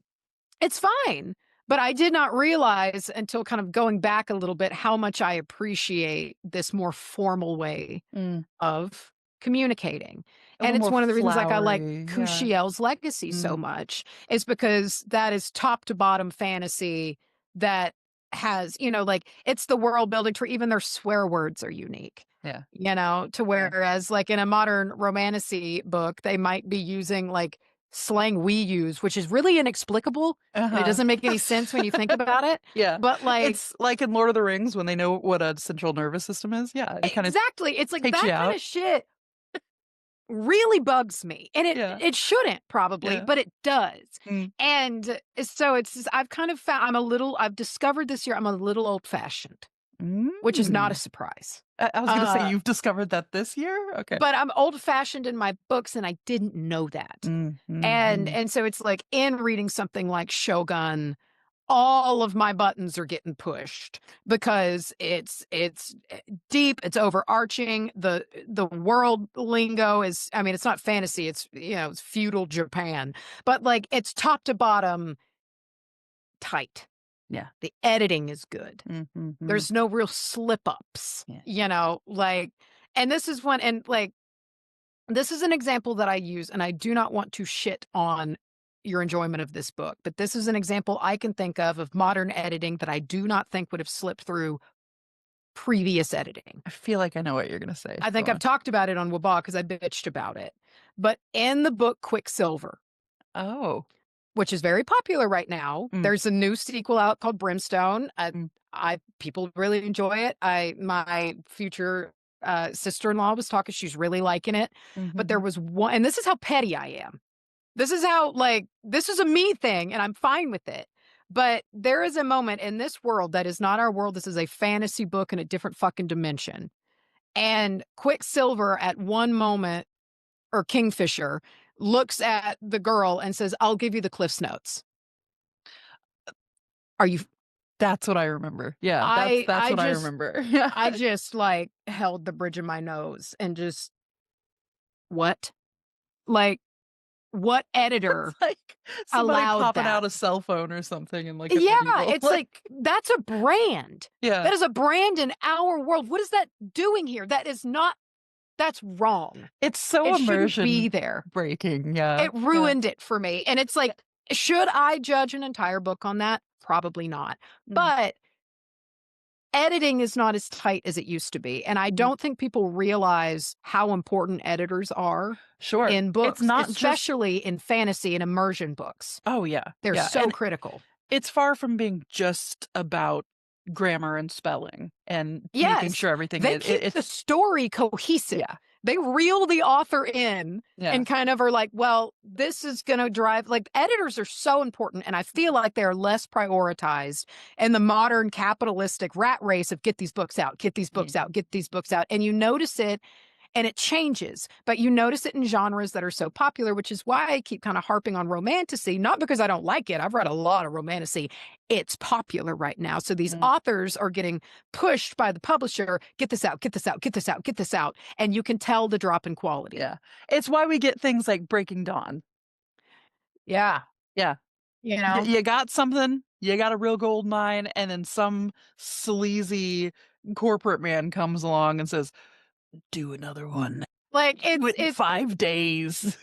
S2: it's fine, but I did not realize until kind of going back a little bit how much I appreciate this more formal way
S1: Mm.
S2: of communicating.
S1: A
S2: And
S1: little
S2: it's
S1: more
S2: one of the reasons, like, I like
S1: flowery, yeah.
S2: Cushiel's Legacy so
S1: Mm.
S2: much, is because that is top to bottom fantasy that has, like, it's the world building to even their swear words are unique.
S1: Yeah.
S2: To
S1: Yeah.
S2: whereas, like, in a modern romantasy book, they might be using, like, slang we use, which is really inexplicable, and it
S1: Uh-huh.
S2: doesn't make any sense when you think about it.
S1: Yeah.
S2: But, like,
S1: It's like in Lord of the Rings when they know what a central nervous system is. Yeah, it kinda
S2: exactly, it's like
S1: takes you
S2: that kind
S1: out.
S2: of shit really bugs me, and it
S1: Yeah.
S2: it shouldn't probably,
S1: Yeah.
S2: but it does.
S1: Mm.
S2: And so it's just, I've kind of I've discovered this year I'm a little old-fashioned, which is not a
S1: Mm.
S2: surprise.
S1: I was gonna say
S2: Uh,
S1: you've discovered that this year? Okay.
S2: but I'm old-fashioned in my books, and I didn't know that.
S1: Mm,
S2: And
S1: mhm.
S2: and so it's like, in reading something like Shogun, all of my buttons are getting pushed because it's deep, it's overarching, the world lingo is, I mean, it's not fantasy, it's feudal Japan, but, like, it's top to bottom tight.
S1: Yeah.
S2: The editing is good.
S1: Mm, mhm.
S2: There's no real slip ups,
S1: Yeah.
S2: like, and this is an example that I use, and I do not want to shit on your enjoyment of this book, but this is an example I can think of modern editing that I do not think would have slipped through previous editing.
S1: I feel like I know what you're gonna say.
S2: I
S1: Go
S2: think I've
S1: on.
S2: talked about it on Waba because I bitched about it. But in the book Quicksilver,
S1: Oh.
S2: which is very popular right now,
S1: Mm,
S2: there's a new sequel out called Brimstone.
S1: mm,
S2: I people really enjoy it. My future sister-in-law was talking, she's really liking it, but there
S1: Mhm.
S2: was one, and this is how petty I am. This is how, like, this is a me thing, and I'm fine with it. But there is a moment in this world that is not our world. This is a fantasy book in a different fucking dimension. And Quicksilver at one moment, or Kingfisher, looks at the girl and says, "I'll give you the Cliff's Notes." Are you
S1: That's what I remember. Yeah, that's
S2: I
S1: that's
S2: I
S1: what I
S2: just
S1: remember. Yeah.
S2: I just, like, held the bridge of my nose and just, "What?" Like, what
S1: It's
S2: editor
S1: like somebody
S2: allowed
S1: popping
S2: that?
S1: out a cell phone or something in, like, a
S2: Yeah,
S1: medieval
S2: it's
S1: like
S2: like, that's a brand.
S1: Yeah.
S2: That is a brand in our world. What is that doing here? That is not that's wrong.
S1: It's so
S2: It shouldn't be
S1: immersion
S2: there.
S1: breaking, yeah,
S2: It
S1: yeah.
S2: ruined it for me, and it's like, should I judge an entire book on that? Probably not.
S1: Mm,
S2: But editing is not as tight as it used to be, and I
S1: mhm.
S2: don't think people realize how important editors are
S1: Sure.
S2: in
S1: It's
S2: books,
S1: not just
S2: especially in fantasy and immersion books.
S1: Oh, yeah,
S2: They're
S1: yeah,
S2: so
S1: and
S2: critical.
S1: it's far from being just about grammar and spelling and making
S2: Yes,
S1: sure everything
S2: they
S1: is
S2: keep the
S1: it's
S2: story cohesive.
S1: Yeah,
S2: They reel the author in
S1: yeah.
S2: and kind of are like, "Well, this is gonna drive," like, editors are so important, and I feel like they're less prioritized in the modern capitalistic rat race of get these books out, get these books out,
S1: Mhm,
S2: get these books out, and you notice it and it changes, but you notice it in genres that are so popular, which is why I keep kind of harping on romantasy, not because I don't like it. I've read a lot of romantasy. It's popular right now. So these
S1: mm,
S2: authors are getting pushed by the publisher, get this out, get this out, get this out, get this out. And you can tell the drop in quality.
S1: yeah. It's why we get things like Breaking Dawn.
S2: Yeah.
S1: Yeah.
S2: You
S1: Y
S2: know,
S1: you got something, you got a real gold mine, and then some sleazy corporate man comes along and says, "Do another one.
S2: like
S1: Do it in
S2: it's
S1: 5 days."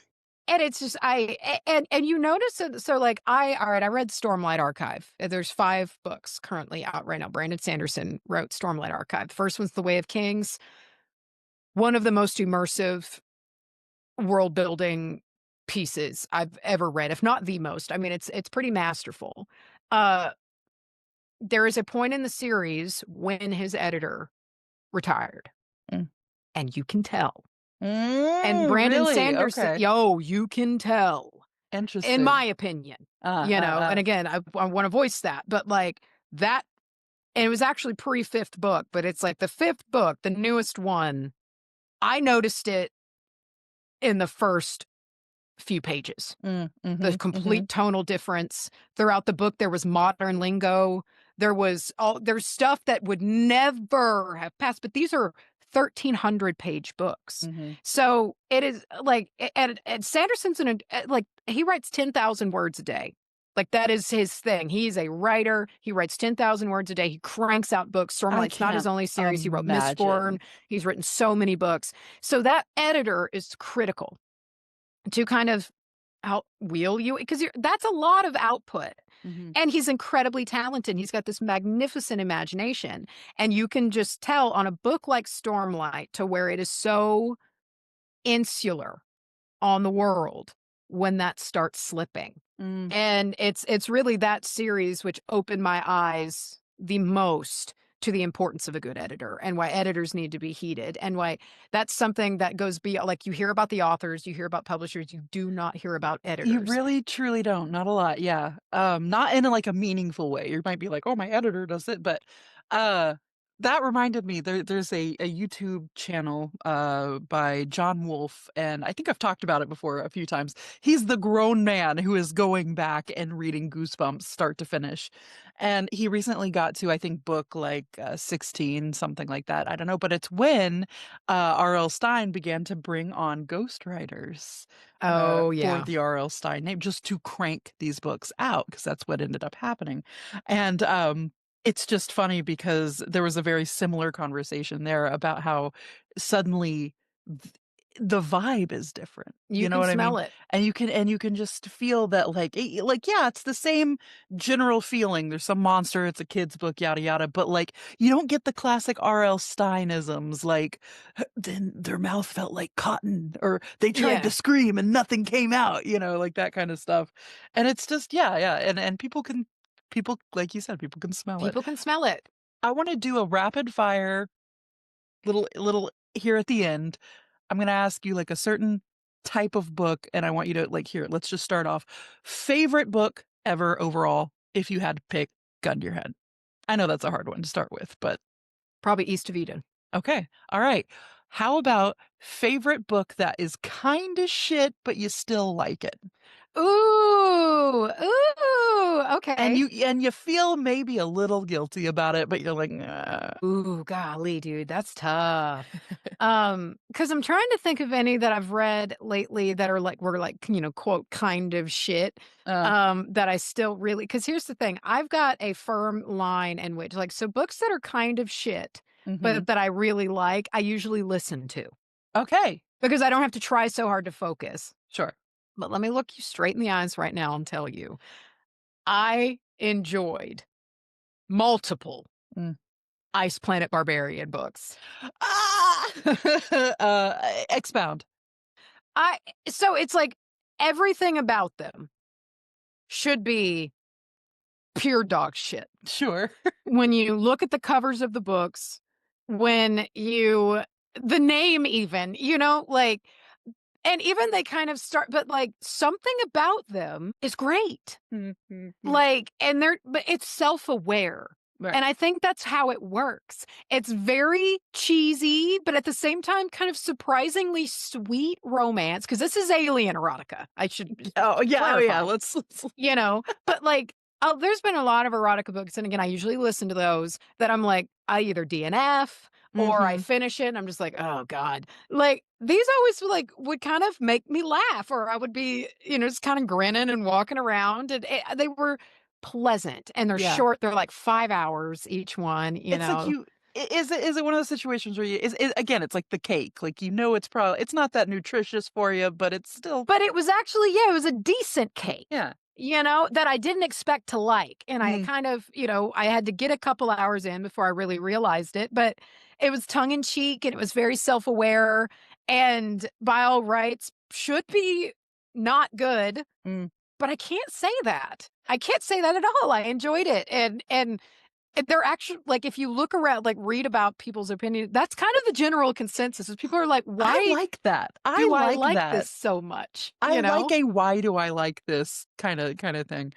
S2: and it's just and you notice it, so like all right, I read Stormlight Archive. There's 5 books currently out right now. Brandon Sanderson wrote Stormlight Archive. The first one's The Way of Kings, one of the most immersive world building pieces I've ever read, if not the most. I mean, it's pretty masterful. Uh there is a point in the series when his editor retired,
S1: Mm.
S2: and you can tell. And Brandon
S1: Really?
S2: Sanderson,
S1: Okay.
S2: yo, you can tell. In my
S1: Interesting.
S2: opinion,
S1: Uh,
S2: you
S1: uh,
S2: know, and
S1: uh.
S2: again, I wanna voice that, but, like, that and it was actually pre-5th book, but it's like the 5th book, the newest one, I noticed it in the first few pages. The
S1: Mhm, mhm.
S2: complete tonal difference. Throughout the book, there was modern lingo. There's stuff that would never have passed, but these are 1,300 page books.
S1: Mhm.
S2: So it is like, and Sanderson's like, he writes 10,000 words a day. Like that is his thing. He's a writer. He writes 10,000 words a day. He cranks out books.
S1: I
S2: Stormlight's not his
S1: can't
S2: only series. He wrote Mistborn.
S1: imagine.
S2: He's written so many books. So that editor is critical to kind of out wheel you because that's a lot of output.
S1: Mhm.
S2: And he's incredibly talented. He's got this magnificent imagination. And you can just tell on a book like Stormlight to where it is so insular on the world when that starts slipping.
S1: Mm.
S2: And it's really that series which opened my eyes the most to the importance of a good editor and why editors need to be heeded and why that's something that goes beyond like you hear about the authors, you hear about publishers, you do not hear about
S1: You
S2: editors.
S1: really truly don't, not a lot, yeah. Not in a, like, a meaningful way. You might be like, "Oh, my editor does it," but, uh, that reminded me there's a YouTube channel, by John Wolfe, and I think I've talked about it before a few times. He's the grown man who is going back and reading Goosebumps start to finish, and he recently got to, I think, book, like, 16, something like that, I don't know, but it's when, R.L. Stine began to bring on ghostwriters
S2: Oh
S1: for
S2: yeah.
S1: the R.L. Stine name just to crank these books out because that's what ended up happening. And it's just funny because there was a very similar conversation there about how suddenly th- the vibe is different.
S2: You
S1: You know
S2: can
S1: what I
S2: smell
S1: mean?
S2: it.
S1: And you can just feel that like yeah, it's the same general feeling. There's some monster, it's a kid's book, yada yada, but like you don't get the classic R.L. Steinisms like then their mouth felt like cotton or they tried to
S2: Yeah.
S1: scream and nothing came out, like that kind of stuff. And it's just yeah, yeah, and people like you said, people can smell it.
S2: People can smell it.
S1: I want to do a rapid fire little here at the end, I'm gonna ask you like a certain type of book, and I want you to like here. Let's just start off. Favorite book ever overall, if you had to pick, gun to your head. I know that's a hard one to start with, but
S2: Probably East of Eden.
S1: okay, all right. How about favorite book that is kind of shit, but you still like it,
S2: Ooh, ooh, okay.
S1: and you feel maybe a little guilty about it, but you're like, nah.
S2: Ooh, golly, dude, that's tough. Because I'm trying to think of any that I've read lately that are like were like, quote, kind of shit.
S1: Uh,
S2: That I still really because here's the thing, I've got a firm line in which like so books that are kind of shit,
S1: mhm.
S2: but that I really like, I usually listen to
S1: Okay,
S2: because I don't have to try so hard to focus.
S1: sure.
S2: But let me look you straight in the eyes right now and tell you, I enjoyed multiple
S1: Mm.
S2: Ice Planet Barbarian books.
S1: Ah! Expound.
S2: I so it's like everything about them should be pure dog shit.
S1: Sure.
S2: When you look at the covers of the books, when you the name even, like and even they kind of start but like something about them is great.
S1: Mm, mm, mm.
S2: Like, and they're but it's self-aware.
S1: Right.
S2: And I think that's how it works. It's very cheesy, but at the same time, kind of surprisingly sweet romance. Because this is alien erotica. I should
S1: Oh, yeah, oh, yeah,
S2: clarify,
S1: let's
S2: but like, oh, there's been a lot of erotica books. And again, I usually listen to those that I'm like, I either DNF or I
S1: Mhm.
S2: finish it and I'm just like, oh God. Like these always like would kind of make me laugh, or I would be, just kind of grinning and walking around. And they were pleasant and they're
S1: Yeah.
S2: short. They're like 5 hours each one,
S1: It's like you is it one of those situations where you is again, it's like the cake, like, it's probably it's not that nutritious for you, but it's still
S2: But it was actually yeah, it was a decent cake,
S1: yeah.
S2: that I didn't expect to like, and I
S1: Mm,
S2: kind of I had to get a couple hours in before I really realized it, but it was tongue in cheek, and it was very self-aware, and by all rights, should be not good,
S1: mm.
S2: but I can't say that. I can't say that at all. I enjoyed it, and they're actually like, if you look around, like, read about people's opinion, that's kind of the general consensus is people are like,
S1: I
S2: "Why
S1: like that. I
S2: do I
S1: like
S2: like this
S1: that.
S2: so much?"
S1: I like a "why do I like this" kinda thing.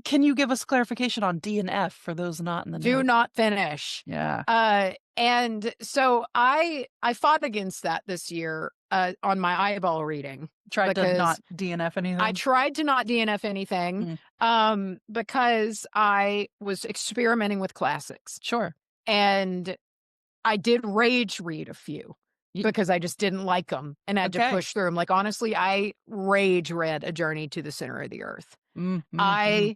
S1: Can you give us clarification on D and F for those not in the
S2: Do
S1: know?
S2: not finish.
S1: Yeah.
S2: And so I fought against that this year, on my eyeball reading
S1: Tried to
S2: because
S1: not DNF
S2: I
S1: anything?
S2: tried to not DNF anything,
S1: Mm,
S2: because I was experimenting with classics,
S1: sure.
S2: and I did rage read a few because I just didn't like them and had to
S1: Okay.
S2: push through them. Like, honestly, I rage read A Journey to the Center of the Earth.
S1: Mm, mm, mm.
S2: I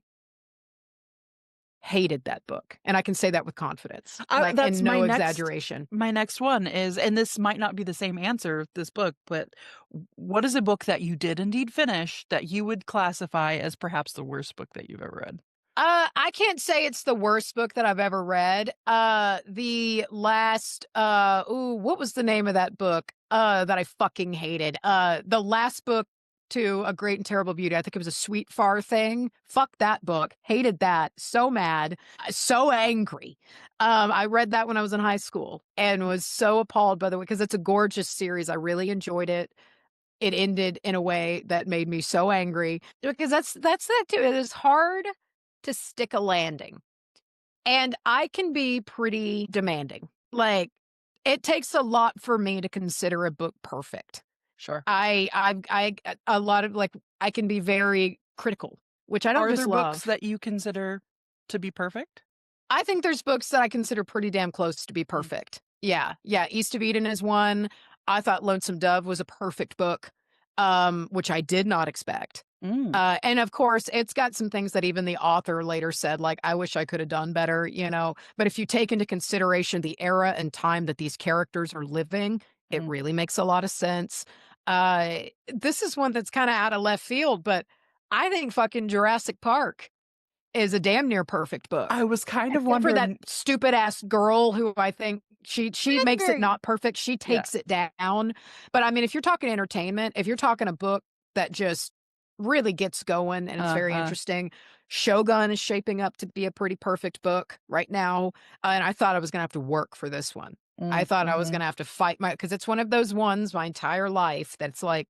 S2: hated that book, and I can say that with confidence, like,
S1: That's
S2: and
S1: my
S2: no
S1: next
S2: exaggeration.
S1: my next one is, and this might not be the same answer, this book, but what is a book that you did indeed finish that you would classify as perhaps the worst book that you've ever read?
S2: I can't say it's the worst book that I've ever read. The last, what was the name of that book? That I fucking hated. The last book to A Great and Terrible Beauty. I think it was a Sweet Far thing. Fuck that book. Hated that. So mad. So angry. I read that when I was in high school and was so appalled by the way, because it's a gorgeous series. I really enjoyed it. It ended in a way that made me so angry because that's that too. It is hard to stick a landing. And I can be pretty demanding. Like it takes a lot for me to consider a book perfect.
S1: Sure.
S2: I a lot of like I can be very critical, which I don't
S1: Are
S2: just
S1: there books
S2: love.
S1: that you consider to be perfect?
S2: I think there's books that I consider pretty damn close to be
S1: Mm,
S2: perfect. Yeah, yeah, East of Eden is one. I thought Lonesome Dove was a perfect book, which I did not expect.
S1: mm,
S2: And of course, it's got some things that even the author later said, like, I wish I could have done better, But if you take into consideration the era and time that these characters are living, it
S1: mm.
S2: really makes a lot of sense. This is one that's kind of out of left field, but I think fucking Jurassic Park is a damn near perfect book.
S1: I was kind of
S2: Except for that
S1: wondering.
S2: stupid ass girl who I think she makes it not perfect. She
S1: Yeah.
S2: takes it down. But I mean, if you're talking entertainment, if you're talking a book that just really gets going and it's very
S1: Uh-huh.
S2: interesting, Shogun is shaping up to be a pretty perfect book right now. And I thought I was gonna have to work for this one. I thought I was
S1: Mhm.
S2: gonna have to fight because it's one of those ones my entire life that's like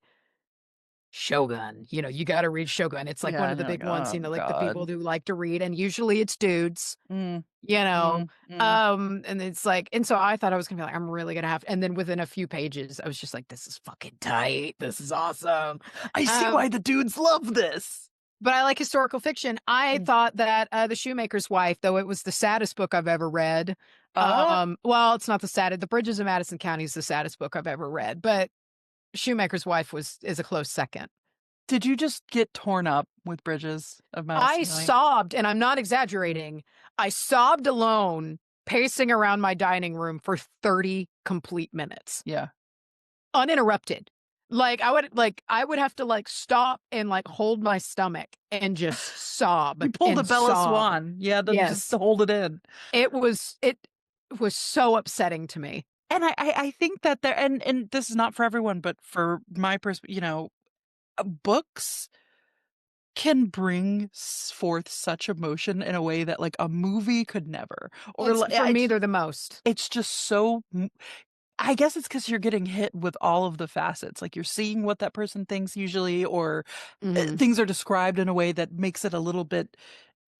S2: Shogun, you gotta read Shogun. It's like
S1: Yeah,
S2: one of
S1: and
S2: the
S1: you're like,
S2: big ones,
S1: "Oh
S2: like the people
S1: god."
S2: who like to read, and usually it's dudes,
S1: Mm,
S2: you know?
S1: mm, mm.
S2: And it's like, and so I thought I was gonna be like, I'm really gonna have, and then within a few pages, I was just like, this is fucking tight. This is awesome.
S1: I see
S2: Um,
S1: why the dudes love this.
S2: but I like historical fiction. I
S1: Mm.
S2: thought that The Shoemaker's Wife, though it was the saddest book I've ever read.
S1: Uh,
S2: Well, it's not the saddest. The Bridges of Madison County is the saddest book I've ever read, but Shoemaker's Wife is a close second.
S1: did you just get torn up with Bridges of
S2: I
S1: Madison County?
S2: sobbed, and I'm not
S1: Mm.
S2: exaggerating. I sobbed alone, pacing around my dining room for 30 complete minutes,
S1: Yeah.
S2: uninterrupted. I would have to stop and hold my stomach and just sob
S1: You pulled a
S2: and
S1: Bella
S2: sob.
S1: Swan. Yeah, to just
S2: Yes.
S1: to hold it in.
S2: It was so upsetting to me.
S1: And I think that there and this is not for everyone, but for my books can bring forth such emotion in a way that, like, a movie could never. Or
S2: It's
S1: li
S2: for me,
S1: it's
S2: they're the most.
S1: it's just so I guess it's because 'cause you're getting hit with all of the facets, like, you're seeing what that person thinks usually, or,
S2: Mhm.
S1: things are described in a way that makes it a little bit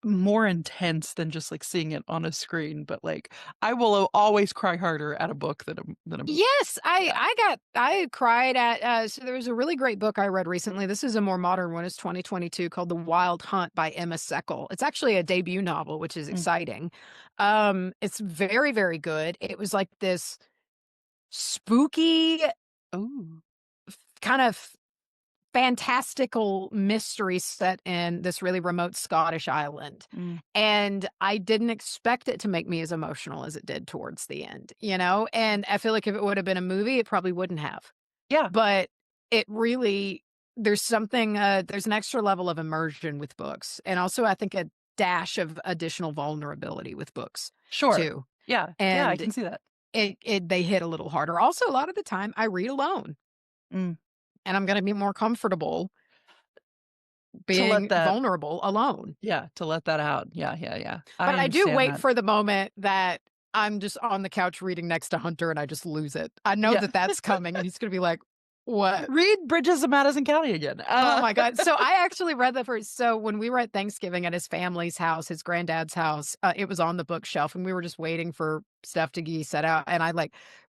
S1: more intense than just, like, seeing it on a screen, but, like, I will always cry harder at a book than a movie.
S2: Yes,
S1: Yeah.
S2: I cried at, so there was a really great book I read recently. This is a more modern one. It's 2022 called The Wild Hunt by Emma Seckel. It's actually a debut novel, which is
S1: Mm.
S2: exciting. It's very, very good. It was like this spooky
S1: Ooh.
S2: kind of fantastical mystery set in this really remote Scottish island.
S1: Mm.
S2: And I didn't expect it to make me as emotional as it did towards the end, you know? And I feel like if it would have been a movie, it probably wouldn't have.
S1: Yeah.
S2: But it really, there's an extra level of immersion with books. And also, I think a dash of additional vulnerability with books
S1: Sure.
S2: too.
S1: Yeah. Yeah, I
S2: And
S1: can see that.
S2: they hit a little harder. Also, a lot of the time I read alone
S1: Mm.
S2: and I'm going to be more comfortable
S1: To let
S2: being
S1: that
S2: vulnerable alone.
S1: Yeah, to let that out. Yeah, yeah, yeah. I
S2: But I do
S1: understand
S2: wait
S1: that.
S2: for the moment that I'm just on the couch reading next to Hunter and I just lose it. I know
S1: Yeah.
S2: that that's coming and he's going to be like, "What?"
S1: Read Bridges of Madison County again.
S2: Oh my god. So I actually read that first. So when we were at Thanksgiving at his family's house, his granddad's house, it was on the bookshelf and we were just waiting for stuff to be set out. And I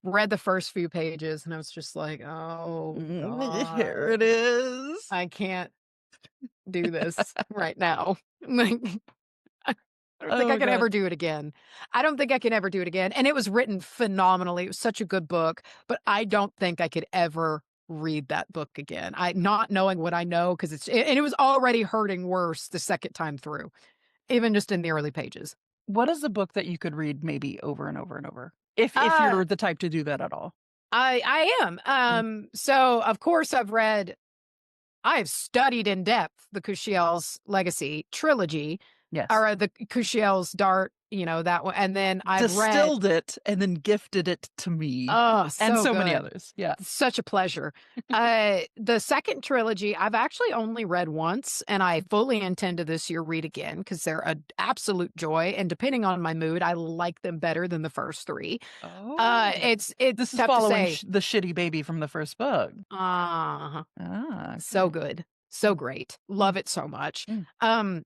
S2: read the first few pages and I was just like, oh
S1: Here it
S2: God,
S1: is.
S2: I can't do this right now. Like, I don't think I
S1: Oh
S2: could ever
S1: god.
S2: do it again. I don't think I can ever do it again. And it was written phenomenally. It was such a good book, but I don't think I could ever read that book again. I not knowing what I know because and it was already hurting worse the second time through, even just in the early pages.
S1: What is a book that you could read maybe over and over and over? If
S2: Uh
S1: you're the type to do that at all?
S2: I am.
S1: Mm,
S2: So of course I've studied in depth the Cushiel's Legacy trilogy,
S1: yes.
S2: or the Cushiel's Dart, that one, and then I've read.
S1: Distilled it and then gifted it to me
S2: Oh,
S1: and
S2: so
S1: so many
S2: good.
S1: others. Yeah.
S2: Such a pleasure. The second trilogy, I've actually only read once, and I fully intend to this year read again because they're an absolute joy. And depending on my mood, I like them better than the first three.
S1: Oh.
S2: It's
S1: This is
S2: tough to
S1: following
S2: say.
S1: the shitty baby from the first book.
S2: Uh
S1: Ah,
S2: So
S1: okay.
S2: good, so
S1: Mm,
S2: great,
S1: mm,
S2: love it so much.
S1: mm,
S2: Um,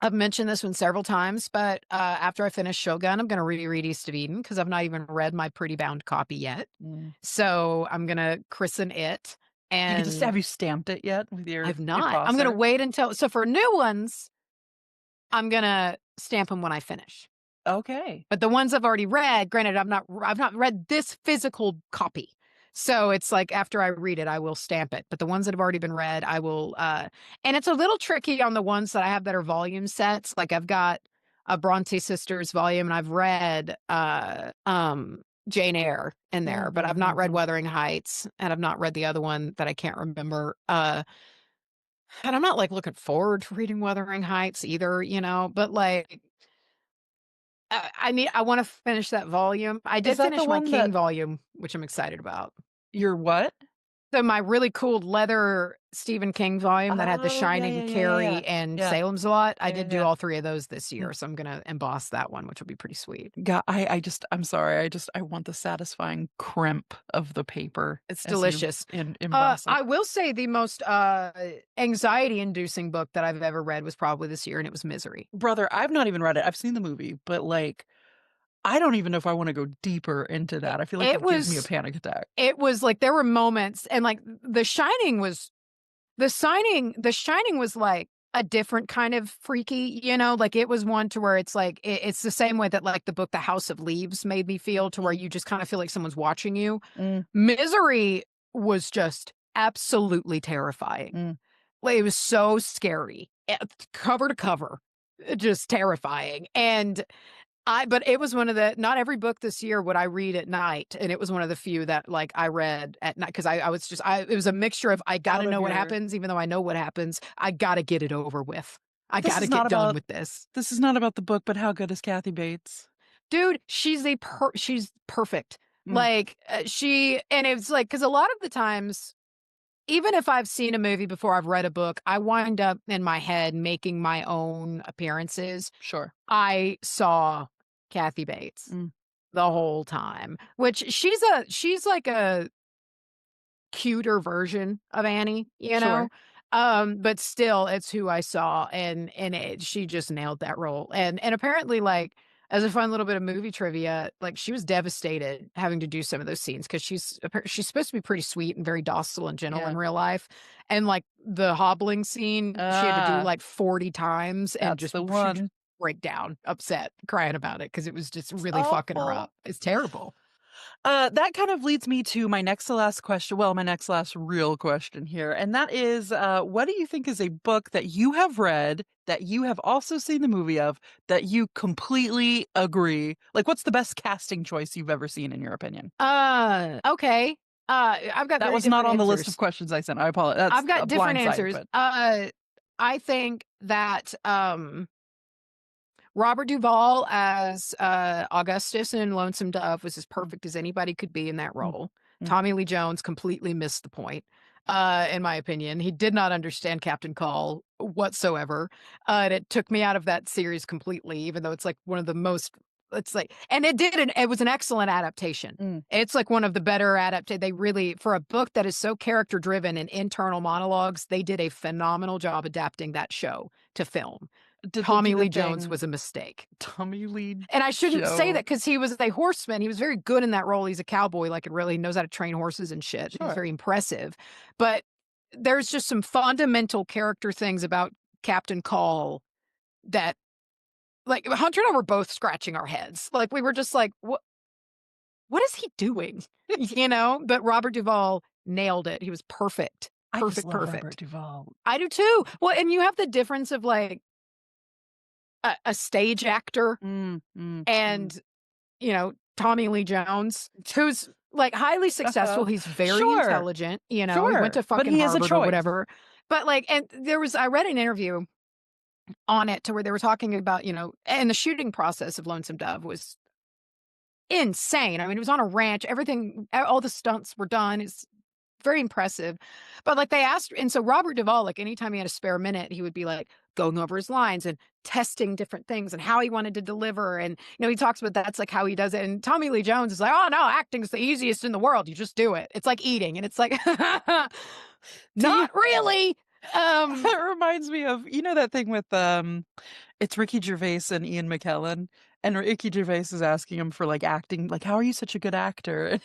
S2: I've mentioned this one several times, but after I finish Shogun, I'm going to reread East of Eden because I've not even read my pretty bound copy yet.
S1: mm.
S2: So I'm going to christen it,
S1: You could just
S2: and
S1: have you stamped it yet with
S2: I've
S1: your
S2: not. I'm gonna
S1: crosser?
S2: wait until, so for new ones, I'm gonna stamp them when I finish.
S1: Okay.
S2: But the ones I've already read, granted, I've not read this physical copy. So it's like after I read it, I will stamp it. But the ones that have already been read, I will and it's a little tricky on the ones that I have that are volume sets. Like I've got a Bronte Sisters volume and I've read Jane Eyre in there, but I've not read
S1: Mhm.
S2: Wuthering Heights and I've not read the other one that I can't remember. And I'm not looking forward to reading Wuthering Heights either, but I want to finish that volume. I did
S1: Is that the
S2: finish my
S1: one that
S2: King volume, which I'm excited about.
S1: you're what?
S2: So my really cool leather Stephen King volume that had The
S1: Oh, yeah,
S2: Shining,
S1: yeah, yeah, yeah, yeah.
S2: Carrie, and
S1: Yeah,
S2: Salem's Lot, I
S1: yeah, yeah,
S2: did do
S1: yeah.
S2: all 3 of those this
S1: Mm.
S2: year, so I'm gonna emboss that one, which will be pretty sweet.
S1: God, I'm sorry. I want the satisfying crimp of the paper
S2: It's
S1: as you
S2: delicious.
S1: emboss it.
S2: I will say the most, anxiety-inducing book that I've ever read was probably this year, and it was Misery.
S1: Brother, I've not even read it. I've seen the movie, but like, I don't even know if I want to go deeper into
S2: It
S1: that. I feel like
S2: it
S1: it gives me a
S2: was
S1: panic attack.
S2: it was like, there were moments and, like, The Shining was, like, a different kind of freaky, like, it was one to where it's like it's the same way that, like, the book The House of Leaves made me feel to where
S1: Mm,
S2: you just kinda feel like someone's watching you.
S1: mm,
S2: Misery was just absolutely terrifying.
S1: mm.
S2: Like, it was so scary, cover to cover, just terrifying, and but it was one of the not every book this year would I read at night, and it was one of the few that, like, I read at night 'cause I was just it was a mixture of I
S1: Out
S2: gotta
S1: of
S2: know what
S1: your
S2: happens, even though I know what happens, I gotta get it over with. I
S1: This
S2: gotta
S1: is not
S2: get done
S1: about
S2: with this.
S1: this is not about the book, but how good is Kathy Bates?
S2: Dude, she's perfect.
S1: Mm,
S2: Like, she and it's like 'cause a lot of the times, even if I've seen a movie before I've read a book, I wind up in my head making my own appearances.
S1: sure.
S2: I saw Kathy Bates
S1: Mm,
S2: the whole time, which she's like a cuter version of Annie,
S1: sure.
S2: but still it's who I saw she just nailed that role. And apparently, like, as a fun little bit of movie trivia, like, she was devastated having to do some of those scenes because she's supposed to be pretty sweet and very docile and gentle
S1: Yeah.
S2: in real life. And like the hobbling scene, she had to do
S1: Ah,
S2: like 40 times and
S1: that's
S2: just
S1: the
S2: she would
S1: one.
S2: break down, upset, crying about it because it was just
S1: It's
S2: really fucking her
S1: awful.
S2: up. It's terrible.
S1: That kind of leads me to my next to last question. Well, my next to last real question here. And that is, what do you think is a book that you have read that you have also seen the movie of that you completely agree? Like, what's the best casting choice you've ever seen, in your opinion?
S2: Okay. I've got
S1: That
S2: very
S1: was not
S2: different
S1: on the list of
S2: answers.
S1: questions I sent. I apologize.
S2: I've
S1: That's a
S2: got different
S1: blindside,
S2: answers.
S1: but
S2: I think that, Robert Duvall as, Augustus in Lonesome Dove was as
S1: mm,
S2: perfect as anybody could be in that
S1: mm,
S2: role.
S1: mm.
S2: Tommy Lee Jones completely missed the point, in my opinion. He did not understand Captain Call whatsoever, and it took me out of that series completely, even though it's, like, one of the most it's like and it was an excellent adaptation.
S1: Mm.
S2: It's, like, one of the better they really for a book that is so character driven and internal monologues, they did a phenomenal job adapting that show to film.
S1: Did they
S2: Tommy
S1: do the
S2: Lee Jones
S1: thing
S2: was a mistake.
S1: Tommy Lee
S2: And I shouldn't say that
S1: Joe?
S2: because he was a horseman. He was very good in that role. He's a cowboy, like, it really knows how to train horses and shit. He's
S1: Sure.
S2: very impressive. But there's just some fundamental character things about Captain Call that, like, Hunter and I were both scratching our heads. Like, we were just like, what is he doing?" But Robert Duvall nailed it. He was perfect.
S1: I just
S2: Perfect,
S1: love Robert
S2: perfect.
S1: Duvall.
S2: I do too. Well, and you have the difference of, like, a stage actor
S1: Mm, mm, mm.
S2: and, Tommy Lee Jones, who's, like, highly successful. He's very
S1: Sure,
S2: intelligent, he went
S1: sure,
S2: to
S1: but
S2: fucking
S1: he has a
S2: Harvard or
S1: choice.
S2: whatever. But, like and I read an interview on it to where they were talking about, and the shooting process of Lonesome Dove was insane. I mean, it was on a ranch, everything all the stunts were done. It's very impressive. But, like, they asked and so Robert Duvall, like, anytime he had a spare minute, he would be, like, going over his lines and testing different things and how he wanted to deliver, and, he talks about that's, like, how he does it, and Tommy Lee Jones is like, "Oh, no, acting's the easiest in the world, you just do it. It's like eating," and it's like,
S1: Do you
S2: "Not really." Um,
S1: That reminds me of that thing with, it's Ricky Gervais and Ian McKellen, and Ricky Gervais is asking him for, like, acting, like, "How are you such a good actor?" And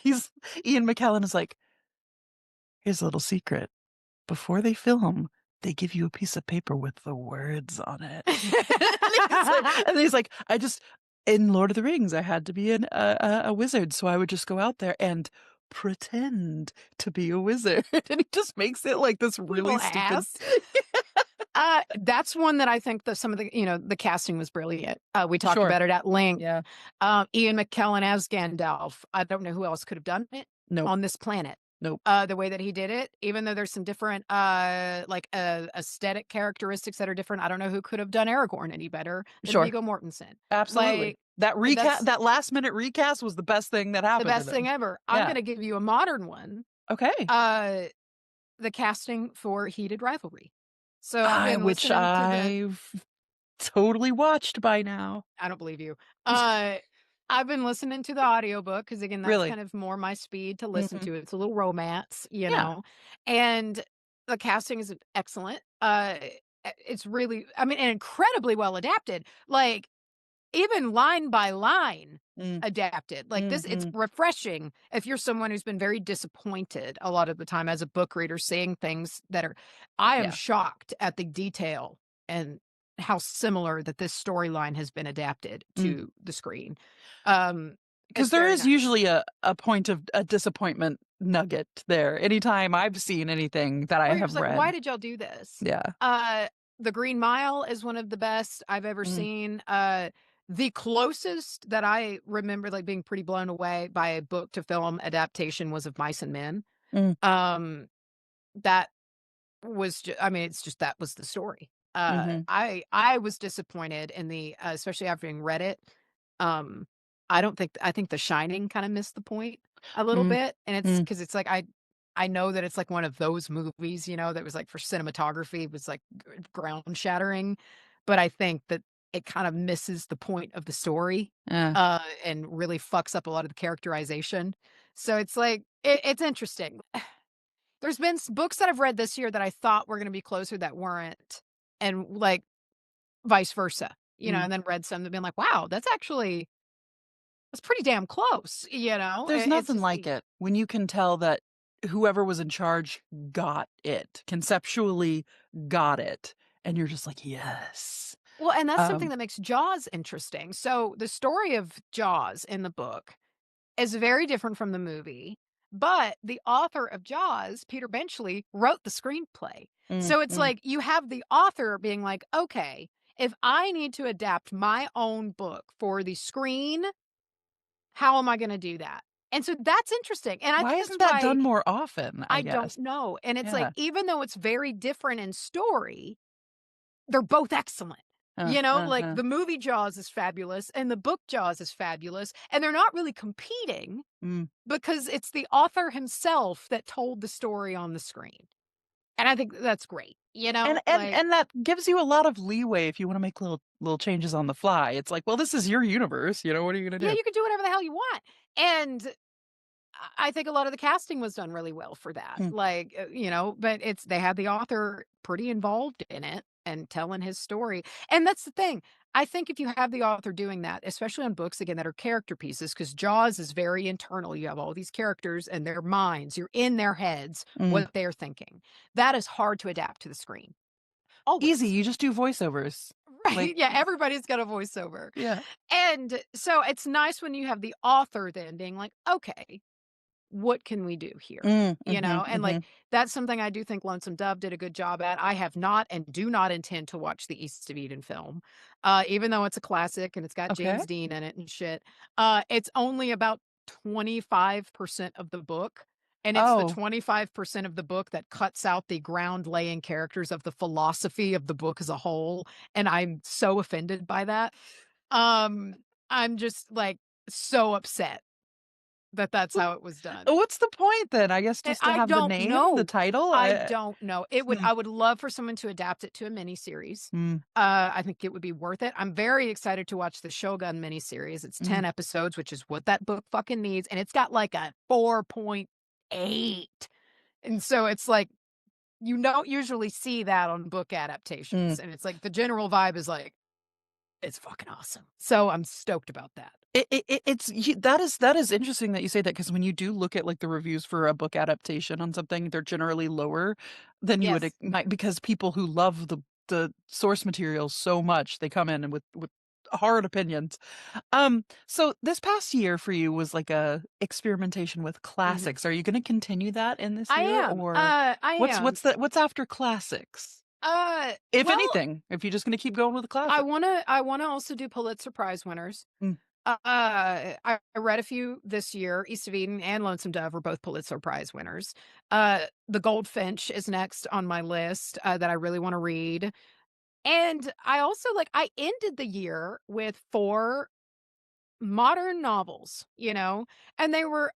S1: Ian McKellen is like, "Here's a little secret. Before they film, they give you a piece of paper with the words on it." And he's like, "I just in Lord of the Rings, I had to be a wizard, so I would just go out there and pretend to be a wizard." And he just makes it like this really
S2: Little
S1: stupid.
S2: ass. That's one that I think that some of the casting was brilliant. We talked
S1: Sure.
S2: about it at length.
S1: Yeah.
S2: Ian McKellen as Gandalf. I don't know who else could have done it
S1: Nope.
S2: on this planet.
S1: Nope.
S2: The way that he did it, even though there's some different, aesthetic characteristics that are different, I don't know who could have done Aragorn any better than
S1: Sure.
S2: Viggo Mortensen.
S1: Absolutely.
S2: Like, that's
S1: That last minute recast was the best thing that
S2: the
S1: happened to
S2: best thing
S1: them.
S2: ever. I'm
S1: Yeah.
S2: gonna give you a modern one.
S1: Okay.
S2: the casting for Heated Rivalry. So I've
S1: I
S2: been
S1: which
S2: listening to the
S1: I've totally watched by now.
S2: I don't believe you. Uh, I've been listening to the audiobook because again, that's
S1: Really.
S2: kind of more my speed to listen
S1: Mhm.
S2: to. It's a little romance,
S1: Yeah.
S2: and the casting is excellent. It's really, I mean, and incredibly well adapted. Like even line by line
S1: Mm,
S2: adapted. Like this, it's
S1: mhm.
S2: refreshing if you're someone who's been very disappointed a lot of the time as a book reader, seeing things that are. I am
S1: Yeah.
S2: shocked at the detail and how similar that this storyline has been adapted
S1: Mm.
S2: to the screen. Um,
S1: 'Cause
S2: it's
S1: there
S2: very
S1: is
S2: nice.
S1: usually a point of a disappointment nugget there anytime I've seen anything that I
S2: Well, you're just
S1: have
S2: like, why
S1: read.
S2: did y'all do this?
S1: Yeah.
S2: Uh, The Green Mile is one of the best I've ever
S1: Mm,
S2: seen. The closest that I remember, like, being pretty blown away by a book to film adaptation was of Mice and Men.
S1: mm,
S2: Um, that was I mean, it's just that was the story.
S1: mhm,
S2: I was disappointed in the especially after having read it. Um, I don't think I think The Shining kinda missed the point a little
S1: mm,
S2: bit, and it's
S1: mm,
S2: because it's like I know that it's like one of those movies, that was like for cinematography, was like ground shattering, but I think that it kind of misses the point of the story,
S1: yeah.
S2: and really fucks up a lot of the characterization. So it's like it's interesting. There's been books that I've read this year that I thought were gonna be closer that weren't, and, like, vice versa,
S1: Mm.
S2: and then read some that been like, "Wow, that's pretty damn close,"
S1: There's
S2: It's
S1: nothing
S2: just
S1: like it when you can tell that whoever was in charge got it, conceptually got it, and you're just like, "Yes."
S2: well, and that's something
S1: Um,
S2: that makes Jaws interesting. So, the story of Jaws in the book is very different from the movie, but the author of Jaws, Peter Benchley, wrote the screenplay.
S1: mm,
S2: So, it's
S1: mm.
S2: like you have the author being like, "Okay, if I need to adapt my own book for the screen, how am I gonna do that?" And so that's interesting, and I
S1: Why
S2: think that's
S1: isn't that
S2: why
S1: done more often, I
S2: I don't
S1: guess?
S2: know, and it's like,
S1: Yeah.
S2: even though it's very different in story, they're both excellent. Like,
S1: Uh.
S2: the movie Jaws is fabulous, and the book Jaws is fabulous, and they're not really competing
S1: Mm.
S2: because it's the author himself that told the story on the screen, and I think that's great,
S1: And and
S2: like
S1: and that gives you a lot of leeway if you wanna make little changes on the fly. It's like, "Well, this is your universe, what are you gonna
S2: yeah,
S1: do?"
S2: you can do whatever the hell you want, and I think a lot of the casting was done really well for that.
S1: Mm,
S2: Like, but it's they had the author pretty involved in it and telling his story. And that's the thing. I think if you have the author doing that, especially on books again that are character pieces, because Jaws is very internal. You have all these characters and their minds. You're in their heads,
S1: mm.
S2: what they're thinking. That is hard to adapt to the screen.
S1: Easy,
S2: Always.
S1: you just do voiceovers. Like
S2: Right. Yeah. Everybody's got a voiceover.
S1: yeah.
S2: And so it's nice when you have the author then being like, okay, what can we do here?
S1: Mm, mhm,
S2: And like
S1: mhm.
S2: that's something I do think Lonesome Dove did a good job at. I have not and do not intend to watch the East of Eden film. Even though it's a classic and it's got
S1: Okay.
S2: James Dean in it and shit. It's only about 25% of the book. And it's the
S1: Oh,
S2: 25% of the book that cuts out the ground laying characters of the philosophy of the book as a whole. And I'm so offended by that. Um, I'm just like so upset that that's
S1: w
S2: how it was done.
S1: what's the point then? I guess
S2: And
S1: just to
S2: I
S1: have the
S2: don't
S1: name, the
S2: know.
S1: title?
S2: I don't know.
S1: Hmm,
S2: I would love for someone to adapt it to a miniseries.
S1: mm,
S2: I think it would be worth it. I'm very excited to watch the Shogun miniseries. It's
S1: mm.
S2: 10 episodes, which is what that book fucking needs, and it's got like a 4.8. And so it's like you don't usually see that on book
S1: Mm.
S2: adaptations, and it's like the general vibe is like, "It's fucking awesome." So I'm stoked about that.
S1: It's that is interesting that you say that because when you do look at, like, the reviews for a book adaptation on something, they're generally lower than you would
S2: Yes.
S1: might because people who love the source material so much, they come in and with hard opinions. So this past year for you was like a experimentation with
S2: Mhm.
S1: classics. Are you gonna continue that in this
S2: I
S1: year,
S2: am.
S1: or
S2: I
S1: what's
S2: am.
S1: what's the what's after classics? If
S2: Well,
S1: anything, if you're just gonna keep going with the
S2: I
S1: classic.
S2: wanna I wanna also do Pulitzer Prize winners.
S1: Mm,
S2: I read a few this year. East of Eden and Lonesome Dove were both Pulitzer Prize winners. The Goldfinch is next on my list, that I really wanna read. And I also I ended the year with 4 modern novels, and they were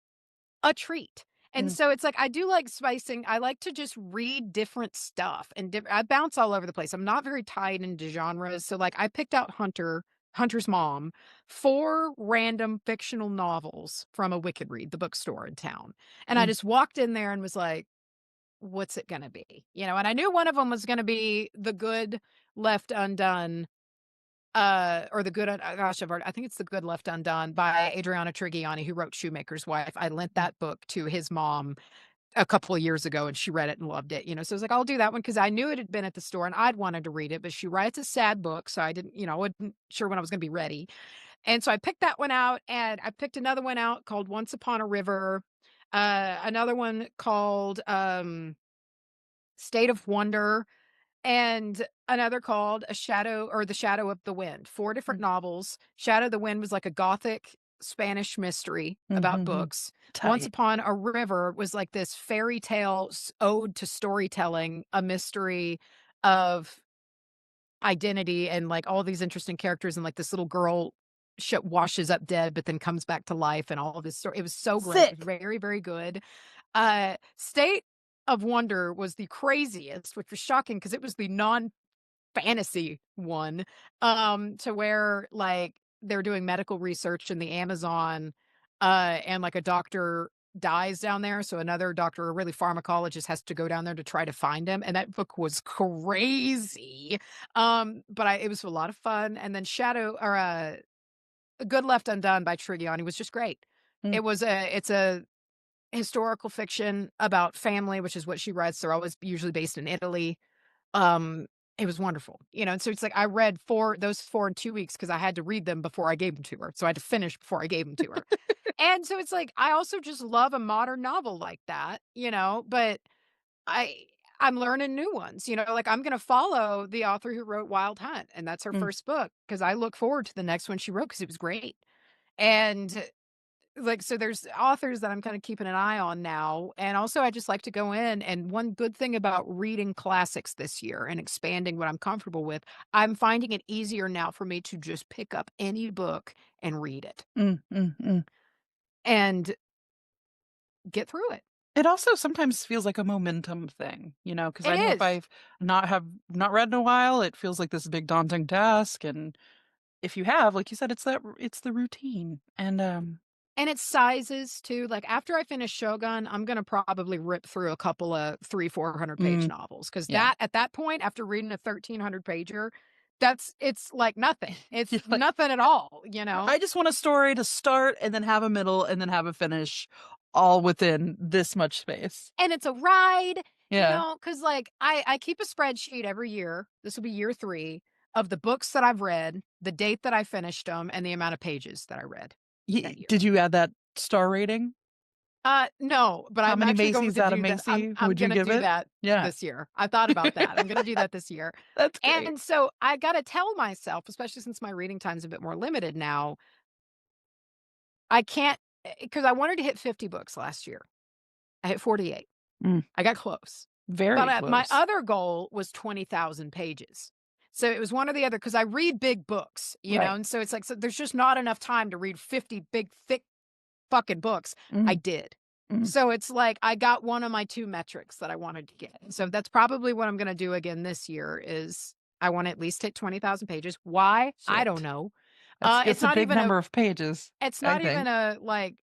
S2: a treat. And so it's like I do like spicing. I like to just read different stuff and I bounce all over the place. I'm not very tied into genres. So like I picked out Hunter's Mom, 4 random fictional novels from a Wicked Read, the bookstore in town. And I
S1: Mm,
S2: just walked in there and was like, what's it going to be? And I knew one of them was going to be The Good Left Undone, or The Good, gosh, I think it's The Good Left Undone by Adriana Trigiani, who wrote Shoemaker's Wife. I lent
S1: mm,
S2: that book to his mom a couple of years ago and she read it and loved it. So I was like, I'll do that one because I knew it had been at the store and I'd wanted to read it, but she writes a sad book. So I didn't, I wasn't sure when I was going to be ready. And so I picked that one out and I picked another one out called Once Upon a River, another one called State of Wonder, and another called A Shadow or The Shadow of the Wind. 4 different
S1: mm,
S2: novels. Shadow of the Wind was like a gothic Spanish mystery about
S1: mhm.
S2: books. Once
S1: Tight.
S2: Upon a River was like this fairy tale ode to storytelling, a mystery of identity and like all these interesting characters and like this little girl washes up dead but then comes back to life and all of this story. It was so great. It was
S1: Sick.
S2: very, very good. State of Wonder was the craziest, which was shocking because it was the non-fantasy one, to where, like, they're doing medical research in the Amazon, and, like, a doctor dies down there, so another doctor, a really pharmacologist, has to go down there to try to find him, and that book was crazy, but it was a lot of fun, and then Good Left Undone by Trigiani was just great.
S1: Mm,
S2: It's a historical fiction about family, which is what she writes. They're always usually based in Italy. Um, it was wonderful, and so it's like I read those 4 in 2 weeks because I had to read them before I gave them to her. So I had to finish before I gave them to her. And so it's like I also just love a modern novel like that, but I I'm learning new ones, like I'm gonna follow the author who wrote Wild Hunt, and that's her
S1: mm,
S2: first book because I look forward to the next one she wrote because it was great. And like, so there's authors that I'm kind of keeping an eye on now. And also I just like to go in, and one good thing about reading classics this year and expanding what I'm comfortable with, I'm finding it easier now for me to just pick up any book and read it
S1: mm.
S2: and get through it.
S1: It also sometimes feels like a momentum thing, because
S2: It
S1: I know if
S2: is.
S1: I've not read in a while, it feels like this big daunting task, and if you have, like you said, it's the routine, and,
S2: And it's sizes too. Like after I finish Shogun, I'm gonna probably rip through a couple of 300-400 page
S1: mm,
S2: novels because
S1: yeah.
S2: that at that point, after reading a 1,300 pager, it's like nothing. It's
S1: You're like,
S2: nothing at all.
S1: "I just want a story to start and then have a middle and then have a finish all within this much space."
S2: And it's a ride,
S1: Yeah.
S2: because like I keep a spreadsheet every year. This will be year 3 of the books that I've read, the date that I finished them, and the amount of pages that I read that year.
S1: Did you add that star rating?
S2: No, but
S1: How
S2: I'm
S1: many
S2: actually going
S1: Macy's
S2: to
S1: out of
S2: do that. I'm
S1: Macy
S2: I'm
S1: would you
S2: gonna
S1: give
S2: do
S1: it?
S2: that
S1: Yeah.
S2: this year. I thought about that. I'm gonna do that this year.
S1: That's great.
S2: And so I gotta tell myself, especially since my reading time's a bit more limited now, I can't because I wanted to hit 50 books last year. I hit 48.
S1: Mm,
S2: I got close. But
S1: very
S2: my
S1: close.
S2: other goal was 20,000 pages. So it was one or the other because I read big books,
S1: Right.
S2: and so it's like, so there's just not enough time to read 50 big, thick fucking books. I
S1: Mm,
S2: did.
S1: mm.
S2: So it's like I got one of my 2 metrics that I wanted to get. So that's probably what I'm gonna do again this year is I wanna at least hit 20,000 pages. Why? I don't
S1: Shit.
S2: know.
S1: That's a big number of pages,
S2: It's
S1: I
S2: not even
S1: think.
S2: a, like,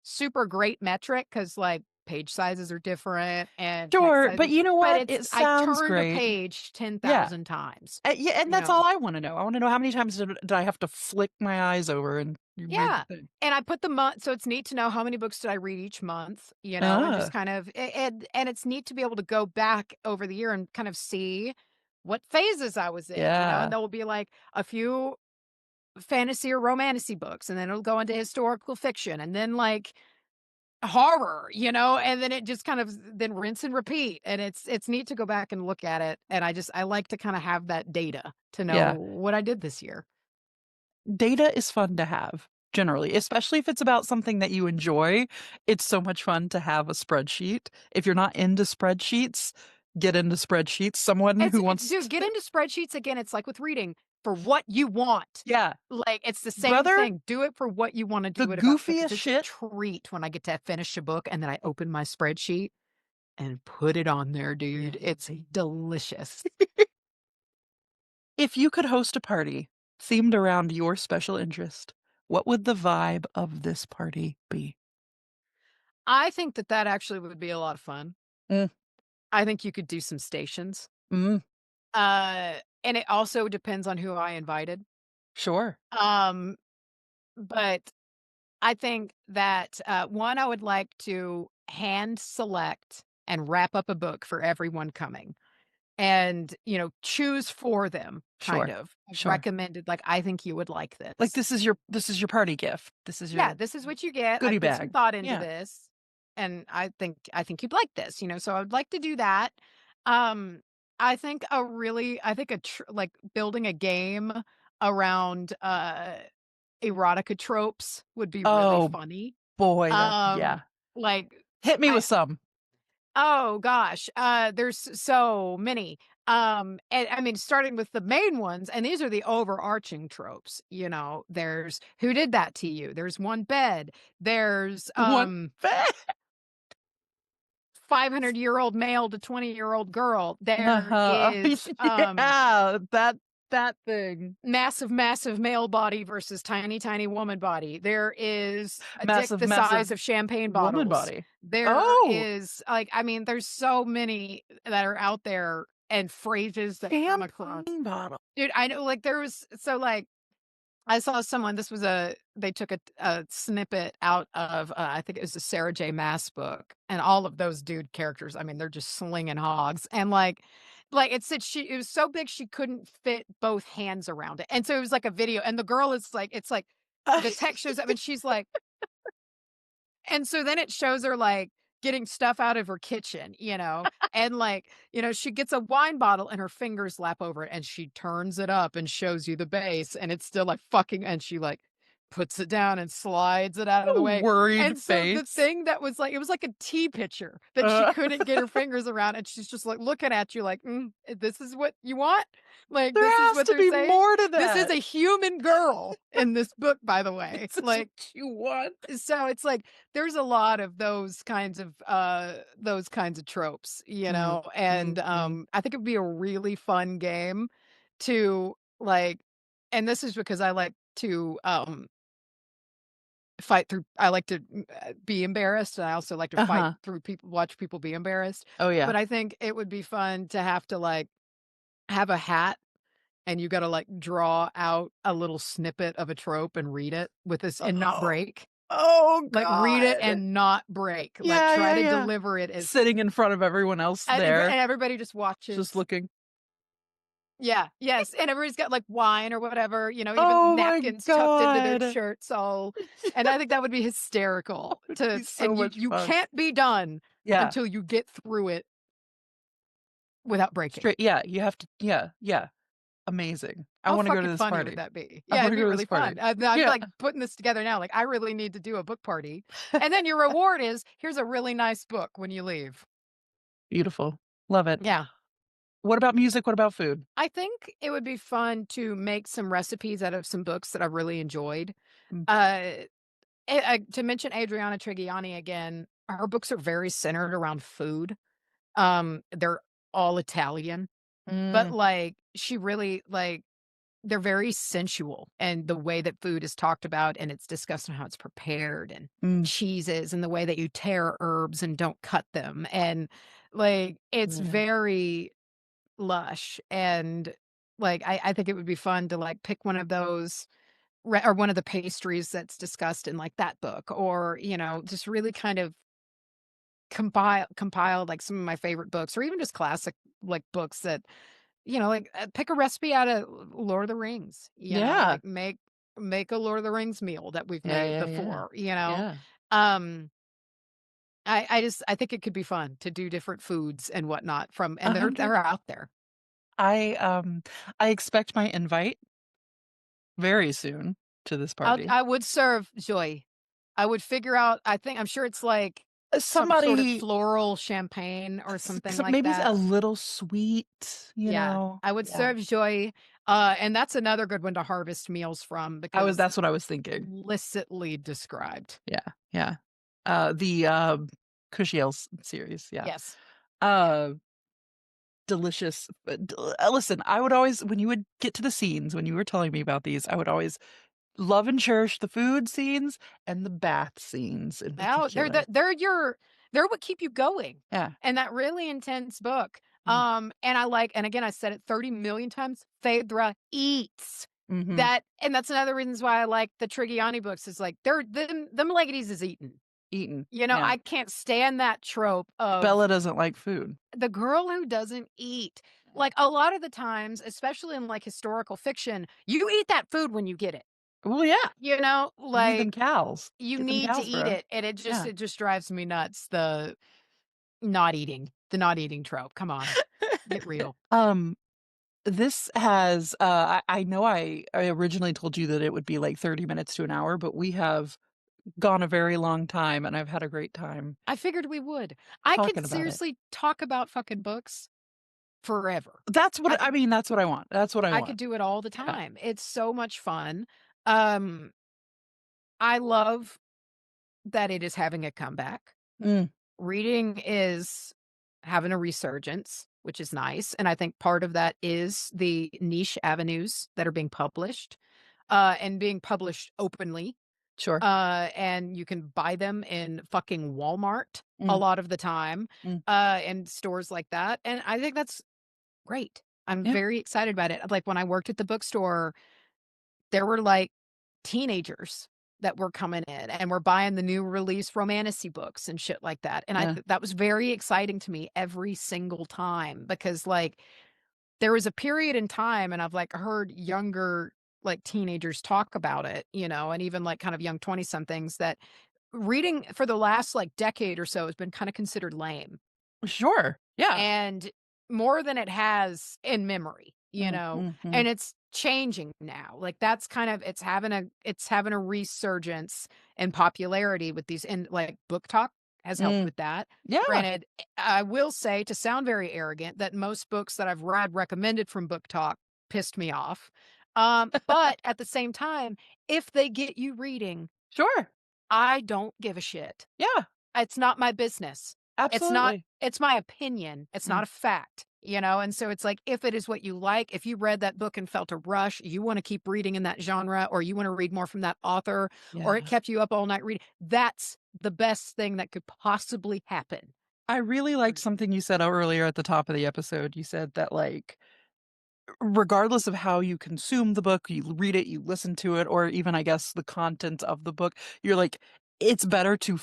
S2: super great metric because like, page sizes are different and text
S1: Sure, but
S2: sizes,
S1: you know
S2: but
S1: what?
S2: it's
S1: It
S2: I
S1: sounds
S2: turned a
S1: great.
S2: page
S1: Yeah.
S2: 10,000 times,
S1: Yeah, and
S2: you
S1: that's
S2: know?
S1: all I wanna know. I wanna know how many times did I have to flick my eyes over and you read the
S2: Yeah,
S1: thing.
S2: and I put the month so it's neat to know how many books did I read each month, and just
S1: Ah,
S2: kind of and it's neat to be able to go back over the year and kind of see what phases I was in, and
S1: yeah.
S2: there will be, like, a few fantasy or romantasy books, and then it'll go into historical fiction, and then, like, horror, and then it just kind of then rinse and repeat, and it's neat to go back and look at it, and I like to kinda have that data to know
S1: Yeah.
S2: what I did this year.
S1: Data is fun to have, generally, especially if it's about something that you enjoy. It's so much fun to have a spreadsheet. If you're not into spreadsheets, get into spreadsheets. Someone who
S2: It's
S1: wants
S2: dude, get into spreadsheets again, it's like with reading. for what you want.
S1: Yeah.
S2: Like, it's the same
S1: Brother,
S2: thing. Do it for what you wanna
S1: the
S2: do it about, because
S1: goofiest
S2: it's a
S1: shit.
S2: treat when I get to finish a book and then I open my spreadsheet and put it on there,
S1: Yeah.
S2: dude. It's delicious.
S1: If you could host a party themed around your special interest, what would the vibe of this party be?
S2: I think that that actually would be a lot of fun.
S1: Mm,
S2: I think you could do some stations.
S1: mm,
S2: And it also depends on who I invited.
S1: sure,
S2: Um, but I think that, 1, I would like to hand select and wrap up a book for everyone coming and, choose for them kind
S1: sure,
S2: of, like,
S1: sure.
S2: recommended, like, "I think you would like
S1: Like,
S2: this."
S1: this is your party gift. This is
S2: Yeah,
S1: your
S2: this is what you get. I
S1: goodie
S2: put some
S1: bag.
S2: thought into
S1: Yeah.
S2: this, and I think you'd like this, so I would like to do that. Um, I think like building a game around erotica tropes would be really
S1: Oh,
S2: funny.
S1: boy, that
S2: Um,
S1: yeah.
S2: like
S1: Hit me
S2: I
S1: with some.
S2: oh gosh, there's so many. And I mean, starting with the main ones, and these are the overarching tropes. There's who did that to you. There's one bed. There's
S1: One bag.
S2: 500-year-old male to 20-year-old girl. There
S1: Uh-huh.
S2: is
S1: Yeah, that thing.
S2: massive, massive male body versus tiny, tiny woman body. There is a dick
S1: Massive,
S2: the size
S1: massive
S2: of champagne
S1: woman
S2: bottles.
S1: body.
S2: There
S1: Oh,
S2: is I mean, there's so many that are out there and phrases that come across.
S1: champagne bottle.
S2: Dude, I know, like, there was I saw someone, they took a snippet out of, I think it was a Sarah J. Maas book, and all of those dude characters, I mean, they're just slinging hogs, and, it said it was so big she couldn't fit both hands around it, and so it was like a video, and the girl is like it's like the text shows up, and she's like and so then it shows her, getting stuff out of her kitchen, and, she gets a wine bottle and her fingers lap over it, and she turns it up and shows you the base, and it's still, fucking and she, puts it down and slides it out of the way,
S1: Worried
S2: and so the
S1: face.
S2: thing that was, it was like a tea pitcher that she
S1: Uh,
S2: couldn't get her fingers around, and she's just, looking at you like, this is what you want?
S1: there
S2: This is
S1: has
S2: what
S1: to
S2: they're
S1: be
S2: saying?
S1: more to
S2: This is
S1: that.
S2: a human girl in this book, by the way,
S1: This is what you want.
S2: so it's there's a lot of those kinds of tropes,
S1: Mm,
S2: and,
S1: mm, mm.
S2: I think it'd be a really fun game to, like and this is because I like to, fight through I like to, be embarrassed, and I also like to fight
S1: Uh-huh.
S2: through people watch people be embarrassed,
S1: Oh, yeah.
S2: but I think it would be fun to have to, have a hat, and you gotta, draw out a little snippet of a trope and read it with this and not
S1: Oh,
S2: break.
S1: oh
S2: Read it
S1: god.
S2: and not break,
S1: Yeah,
S2: try
S1: yeah,
S2: to
S1: yeah.
S2: deliver it as
S1: Sitting in front of everyone else
S2: and
S1: there,
S2: everybody just
S1: just
S2: watches.
S1: looking.
S2: Yeah, yes, and everybody's got, wine or whatever, even
S1: Oh my
S2: napkins tucked into their
S1: god.
S2: shirts all and I think that would be hysterical
S1: Would
S2: to
S1: be so
S2: and
S1: much
S2: you
S1: fun.
S2: can't be done
S1: Yeah.
S2: until you get through it without breaking.
S1: Straight yeah, you have to yeah, yeah. Amazing. I
S2: How
S1: wanna go to
S2: fucking
S1: this
S2: funny would
S1: party.
S2: that be?
S1: I
S2: Yeah, it'd
S1: wanna
S2: be
S1: go to this
S2: really fun.
S1: party.
S2: I'm,
S1: Yeah.
S2: putting this together now, I really need to do a book party, and then your reward is, "Here's a really nice book when you leave."
S1: Beautiful. Love it.
S2: Yeah.
S1: What about music? What about food?
S2: I think it would be fun to make some recipes out of some books that I really enjoyed.
S1: Mm.
S2: Uh, to mention Adriana Trigiani again, her books are very centered around food. They're all Italian, but
S1: Mm,
S2: she really they're very sensual and the way that food is talked about and it's discussed and how it's prepared and
S1: mm.
S2: cheeses and the way that you tear herbs and don't cut them and it's
S1: Yeah.
S2: very lush and I think it would be fun to pick one of those or one of the pastries that's discussed in that book or just really kind of compile some of my favorite books or even just classic books that pick a recipe out of Lord of the Rings,
S1: Yeah.
S2: make a Lord of the Rings meal that we've
S1: Yeah,
S2: made
S1: yeah, yeah.
S2: before.
S1: Yeah.
S2: Um I think it could be fun to do different foods and whatnot from and they're
S1: 100
S2: out there.
S1: I, um, I expect my invite very soon to this party.
S2: I would serve joy. I would figure out I'm sure it's some sort of
S1: Somebody
S2: floral champagne or something like
S1: maybe a
S2: that.
S1: little sweet, you
S2: Yeah,
S1: know?
S2: I would
S1: Yeah.
S2: serve joy. And that's another good one to harvest meals from because
S1: That's what I was thinking.
S2: explicitly described.
S1: Yeah, yeah. The, Cushy series, yeah.
S2: Yes. Yeah.
S1: Uh, delicious, listen, I would always when you would get to the scenes, when you were telling me about these, I would always love and cherish the food scenes and the bath scenes in
S2: Oh,
S1: particular.
S2: they're what keep you going
S1: Yeah.
S2: in that really intense book.
S1: Mm.
S2: And again, I said it 30 million times, Phaedra eats.
S1: Mhm.
S2: And that's another reasons why I like the Trigiani books is like, they're them ladies is eating.
S1: Eaten.
S2: You know,
S1: Yeah.
S2: I can't stand that trope of
S1: Bella doesn't like food.
S2: the girl who doesn't eat. Like, a lot of the times, especially in, like, historical fiction, you eat that food when you get it.
S1: Well, yeah.
S2: You know?
S1: You need
S2: Like,
S1: them cows.
S2: you
S1: Get them
S2: need to
S1: cows,
S2: eat
S1: bro.
S2: it, and
S1: Yeah.
S2: it just drives me nuts, the not eating trope. Come on, get real.
S1: Um, this has, I know I originally told you that it would be like 30 minutes to an hour, but we have gone a very long time, and I've had a great time
S2: I figured we would. I could
S1: talking about it.
S2: seriously talk about fucking books forever.
S1: That's
S2: I
S1: what I
S2: could
S1: mean, that's what I want. That's what I
S2: I could
S1: want.
S2: do it all the
S1: Yeah.
S2: time. It's so much fun. Um, I love that it is having a comeback.
S1: Mm,
S2: Reading is having a resurgence, which is nice, and I think part of that is the niche avenues that are being published, and being published openly,
S1: sure.
S2: and you can buy them in fucking Walmart a
S1: Mm,
S2: lot of the time,
S1: mm.
S2: and stores like that, and I think that's great. I'm
S1: Yeah.
S2: very excited about it. Like, when I worked at the bookstore, there were, like, teenagers that were coming in and were buying the new release romantasy books and shit like that, and
S1: Yeah.
S2: that was very exciting to me every single time because, like, there was a period in time, and I've, like, heard younger, like, teenagers talk about it, you know, and even, like, kind of young 20-somethings that reading for the last, like, decade or so has been kinda considered lame.
S1: Sure. Yeah.
S2: And more than it has in memory, you
S1: Mm,
S2: know,
S1: mhm.
S2: and it's changing now. Like that's kind of it's having a resurgence in popularity with these and like book talk has helped
S1: Mm.
S2: with that.
S1: Yeah.
S2: Granted, I will say to sound very arrogant that most books that I've read recommended from book talk pissed me off. But at the same time, if they get you reading,
S1: Sure.
S2: I don't give a shit.
S1: Yeah.
S2: It's not my business.
S1: Absolutely.
S2: It's my opinion. It's
S1: Mm.
S2: not a fact, you know? And so it's like, if it is what you like, if you read that book and felt a rush, you wanna keep reading in that genre, or you wanna read more from that author, or it
S1: Yeah.
S2: kept you up all night reading, that's the best thing that could possibly happen
S1: I really
S2: for
S1: liked
S2: you.
S1: something you said earlier at the top of the episode. You said that, like, regardless of how you consume the book, you read it, you listen to it, or even, I guess, the content of the book, you're like, it's better to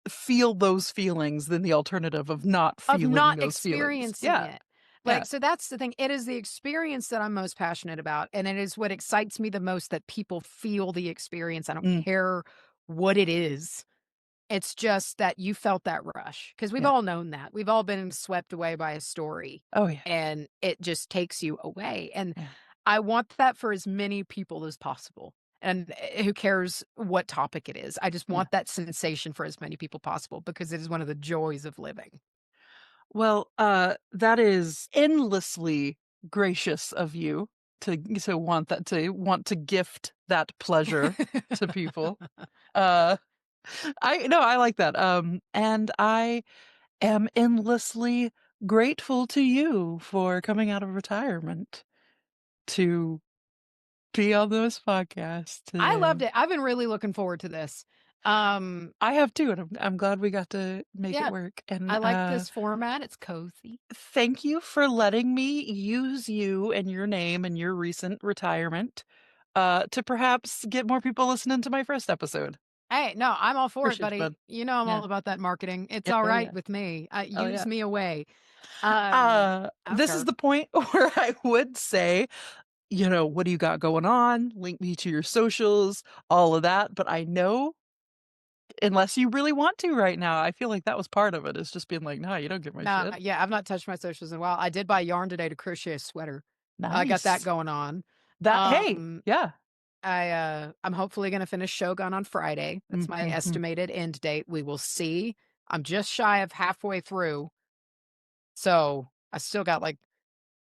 S1: feel those feelings than the alternative of not
S2: Of
S1: feeling
S2: not
S1: those feelings.
S2: experiencing
S1: Yeah.
S2: it.
S1: Yeah.
S2: Like, so that's the thing. It is the experience that I'm most passionate about, and it is what excites me the most that people feel the experience. I don't
S1: Mm.
S2: care what it is. It's just that you felt that rush because 'cause we've
S1: Yeah.
S2: all known that. We've all been swept away by a story,
S1: Oh, yeah.
S2: and it just takes you away, and
S1: Yeah.
S2: I want that for as many people as possible, and, who cares what topic it is. I just
S1: Yeah.
S2: want that sensation for as many people possible because it is one of the joys of living.
S1: Well, that is endlessly gracious of you to want to gift that pleasure to people. Uh, I no, I like that. And I am endlessly grateful to you for coming out of retirement to be on this podcast
S2: I loved
S1: today.
S2: it. I've been really looking forward to this. Um,
S1: I have too, and I'm glad we got to make it
S2: yeah,
S1: work. And
S2: I like this format. It's cozy.
S1: thank you for letting me use you and your name and your recent retirement, to perhaps get more people listening to my first episode.
S2: Hey, no, I'm all for it,
S1: Appreciate you,
S2: buddy.
S1: bud.
S2: You know I'm
S1: Yeah.
S2: all about that marketing. It's
S1: Yeah. Oh,
S2: alright
S1: yeah.
S2: with me.
S1: Oh,
S2: Use
S1: yeah.
S2: me away. I don't
S1: This is
S2: care.
S1: the point where I would say, what do you got going on? Link me to your socials, all of that. But I know unless you really want to right now, I feel like that was part of it. It's just being like, no, you don't get my
S2: Nah,
S1: shit.
S2: yeah, I've not touched my socials in a while. I did buy yarn today to crochet a sweater. I got that
S1: Nice.
S2: going on.
S1: Hey,
S2: Um,
S1: yeah.
S2: I'm hopefully gonna finish Shogun on Friday. That's my
S1: Mhm.
S2: estimated end date. We will see. I'm just shy of halfway through, so I still got, like,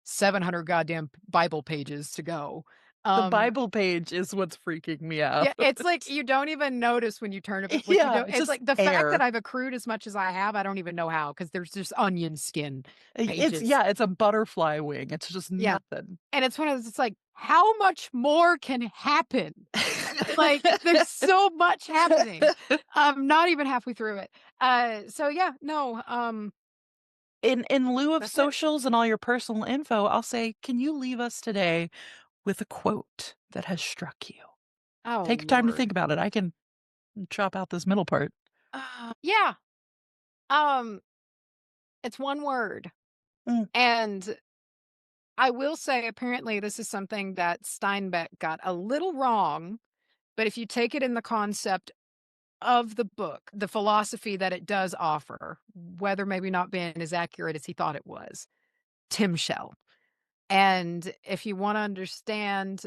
S2: 700 goddamn Bible pages to go.
S1: The
S2: Um,
S1: Bible page is what's freaking me out.
S2: yeah, it's like you don't even notice when you turn it like, you
S1: Yeah,
S2: don't
S1: it's
S2: it's
S1: just
S2: like the fact that
S1: air.
S2: I've accrued as much as I have, I don't even know how because there's just onion skin
S1: It's
S2: pages.
S1: yeah, it's a butterfly wing. It's just
S2: Yeah,
S1: nothing.
S2: and it's one of those it's like, how much more can happen? Like, there's so much happening. I'm not even halfway through it. So yeah, no,
S1: In lieu of
S2: that's it.
S1: socials and all your personal info, I'll say, can you leave us today with a quote that has struck you?
S2: Oh,
S1: Take time to
S2: Lord.
S1: think about it. I can chop out this middle part.
S2: Yeah, um, it's one word,
S1: Mm,
S2: and I will say, apparently, this is something that Steinbeck got a little wrong, but if you take it in the concept of the book, the philosophy that it does offer, whether maybe not being as accurate as he thought it was, Tim Shell. And if you wanna understand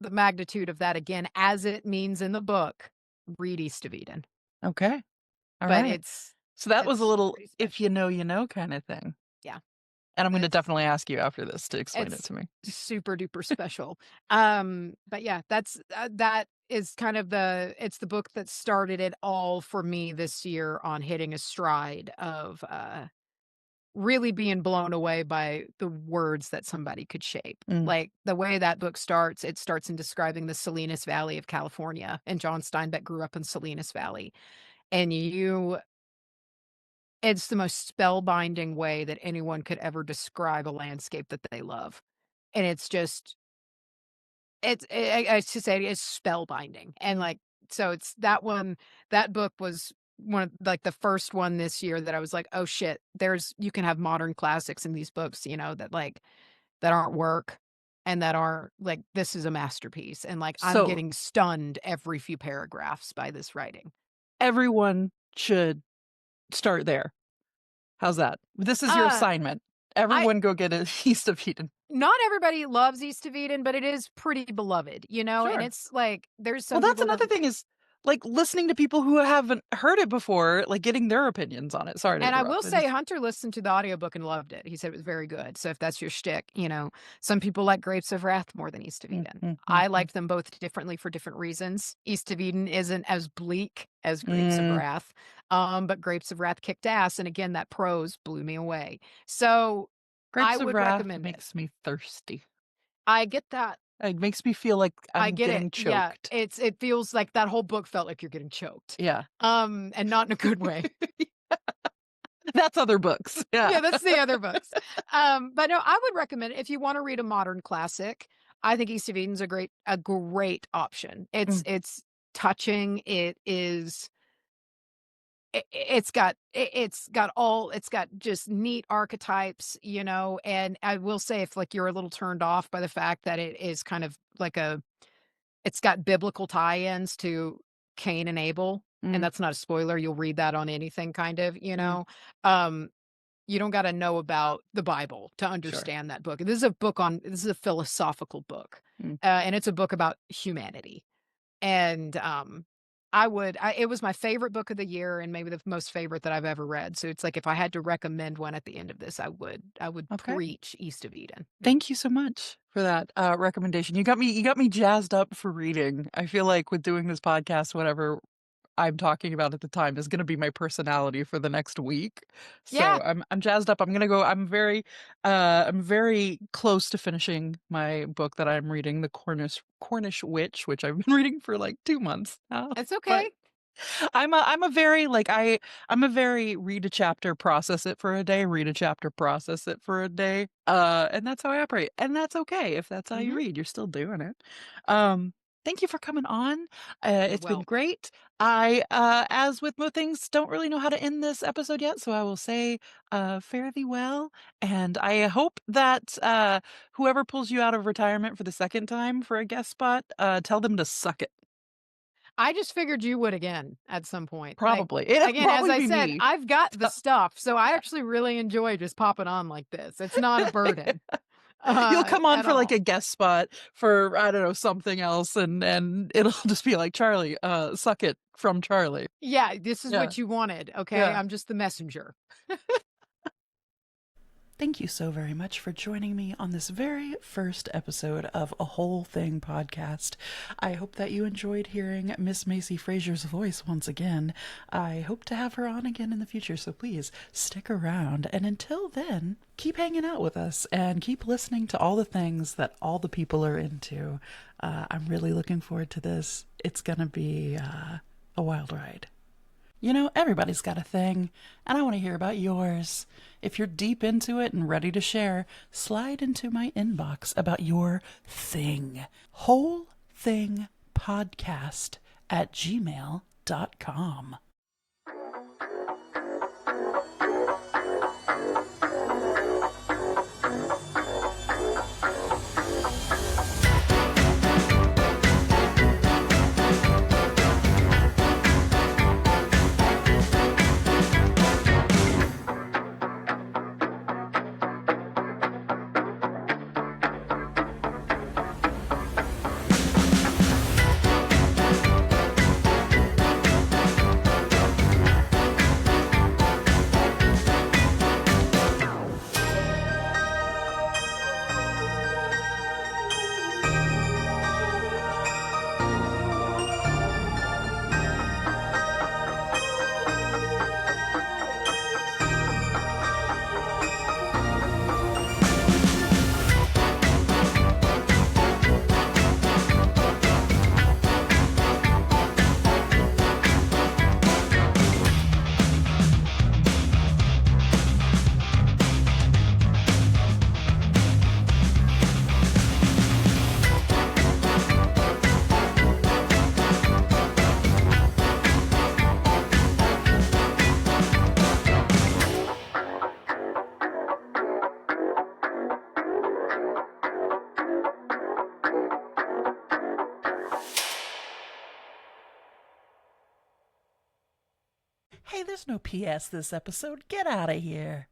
S2: the magnitude of that again, as it means in the book, read East of Eden.
S1: okay. All
S2: But
S1: right. So that was a
S2: it's
S1: little
S2: pretty
S1: if
S2: special.
S1: you know kind of thing.
S2: Yeah,
S1: And I'm going to
S2: it's
S1: definitely ask you after this to explain it
S2: it's
S1: to me.
S2: super duper special. But yeah, that is kind of it's the book that started it all for me this year on hitting a stride of, really being blown away by the words that somebody could shape.
S1: Mm,
S2: Like, the way that book starts, it starts in describing the Salinas Valley of California, and John Steinbeck grew up in Salinas Valley, and you it's the most spellbinding way that anyone could ever describe a landscape that they love, and it's just I should say it's spellbinding, and,
S1: mm.
S2: like, so it's that one that book was one of, like, the first one this year that I was like, "Oh, shit, there's you can have modern classics in these books, that, like, that aren't work and that aren't like, this is a masterpiece," and, like, I'm
S1: So
S2: getting stunned every few paragraphs by this writing.
S1: everyone should start there. How's that? This is your
S2: Uh,
S1: assignment.
S2: I
S1: Everyone go get a East of Eden.
S2: Not everybody loves East of Eden, but it is pretty beloved, and
S1: Sure.
S2: it's like, there's
S1: Well,
S2: some
S1: that's
S2: people that
S1: another thing is like listening to people who haven't heard it before, like getting their opinions on it. Sorry to
S2: and I
S1: interrupt.
S2: will say Hunter listened to the audiobook and loved it. He said it was very good. So if that's your shtick, some people like Grapes of Wrath more than East of
S1: Mm,
S2: Eden.
S1: mm, mm,
S2: I
S1: mm.
S2: liked them both differently for different reasons. East of Eden isn't as bleak as Grapes of
S1: Mm,
S2: Wrath, but Grapes of Wrath kicked ass, and again, that prose blew me away. So I
S1: Grapes of
S2: would
S1: Wrath
S2: recommend it.
S1: makes me thirsty.
S2: I get that.
S1: It makes me feel like
S2: I
S1: I'm
S2: get it.
S1: getting
S2: Yeah,
S1: choked.
S2: it feels like that whole book felt like you're getting choked,
S1: Yeah.
S2: and not in a good way.
S1: That's other books. Yeah.
S2: Yeah, that's the other books. But no, I would recommend it if you wanna read a modern classic. I think East of Eden's a great option. It's
S1: Mm.
S2: it's touching. It's got just neat archetypes, and I will say if, like, you're a little turned off by the fact that it is kind of like it's got biblical tie-ins to Cain and Abel, and
S1: Mm,
S2: that's not a spoiler, you'll read that on anything kind of,
S1: mm,
S2: um you don't gotta know about the Bible to
S1: sure.
S2: understand that book. This is a philosophical book,
S1: Mm.
S2: and it's a book about humanity, and, it was my favorite book of the year and maybe the most favorite that I've ever read, so it's like if I had to recommend one at the end of this, I would
S1: Okay.
S2: preach East of Eden.
S1: Thank you so much for that recommendation. You got me jazzed up for reading. I feel like with doing this podcast, whatever I'm talking about at the time is going to be my personality for the next week.
S2: Yeah,
S1: So I'm jazzed up. I'm going to go I'm very close to finishing my book that I'm reading, The Cornish Witch, which I've been reading for like 2 months now.
S2: it's
S1: But
S2: okay.
S1: I'm a very like I'm a very read a chapter, process it for a day, read a chapter, process it for a day. And that's how I operate. And that's okay if that's how you
S2: Mhm.
S1: read. You're still doing it. Um Thank you for coming on.
S2: You're
S1: It's been
S2: welcome.
S1: great. As with most things, don't really know how to end this episode yet, so I will say, fare thee well. And I hope that whoever pulls you out of retirement for the second time for a guest spot, tell them to suck it.
S2: I just figured you would again at some point. Like,
S1: Probably. It'll
S2: again, as
S1: probably
S2: I
S1: be
S2: said,
S1: me.
S2: I've got the stuff, so I actually really enjoy just popping on like this. It's not a burden,
S1: You'll come on
S2: at
S1: for like
S2: all.
S1: a guest spot for I don't know something else, and it'll just be like Charlie, suck it from Charlie.
S2: Yeah, this is
S1: Yeah,
S2: what you wanted, okay?
S1: yeah.
S2: I'm just the messenger.
S1: Thank you so very much for joining me on this very first episode of A Whole Thing podcast. I hope that you enjoyed hearing Miss Macy Frazier's voice once again. I hope to have her on again in the future, so please stick around. And until then, keep hanging out with us and keep listening to all the things that all the people are into. I'm really looking forward to this. It's going to be a wild ride. You know, everybody's got a thing, and I want to hear about yours. If you're deep into it and ready to share, slide into my inbox about your thing. Whole Thing Podcast at gmail.com. Hey, there's no PS this episode. Get out of here.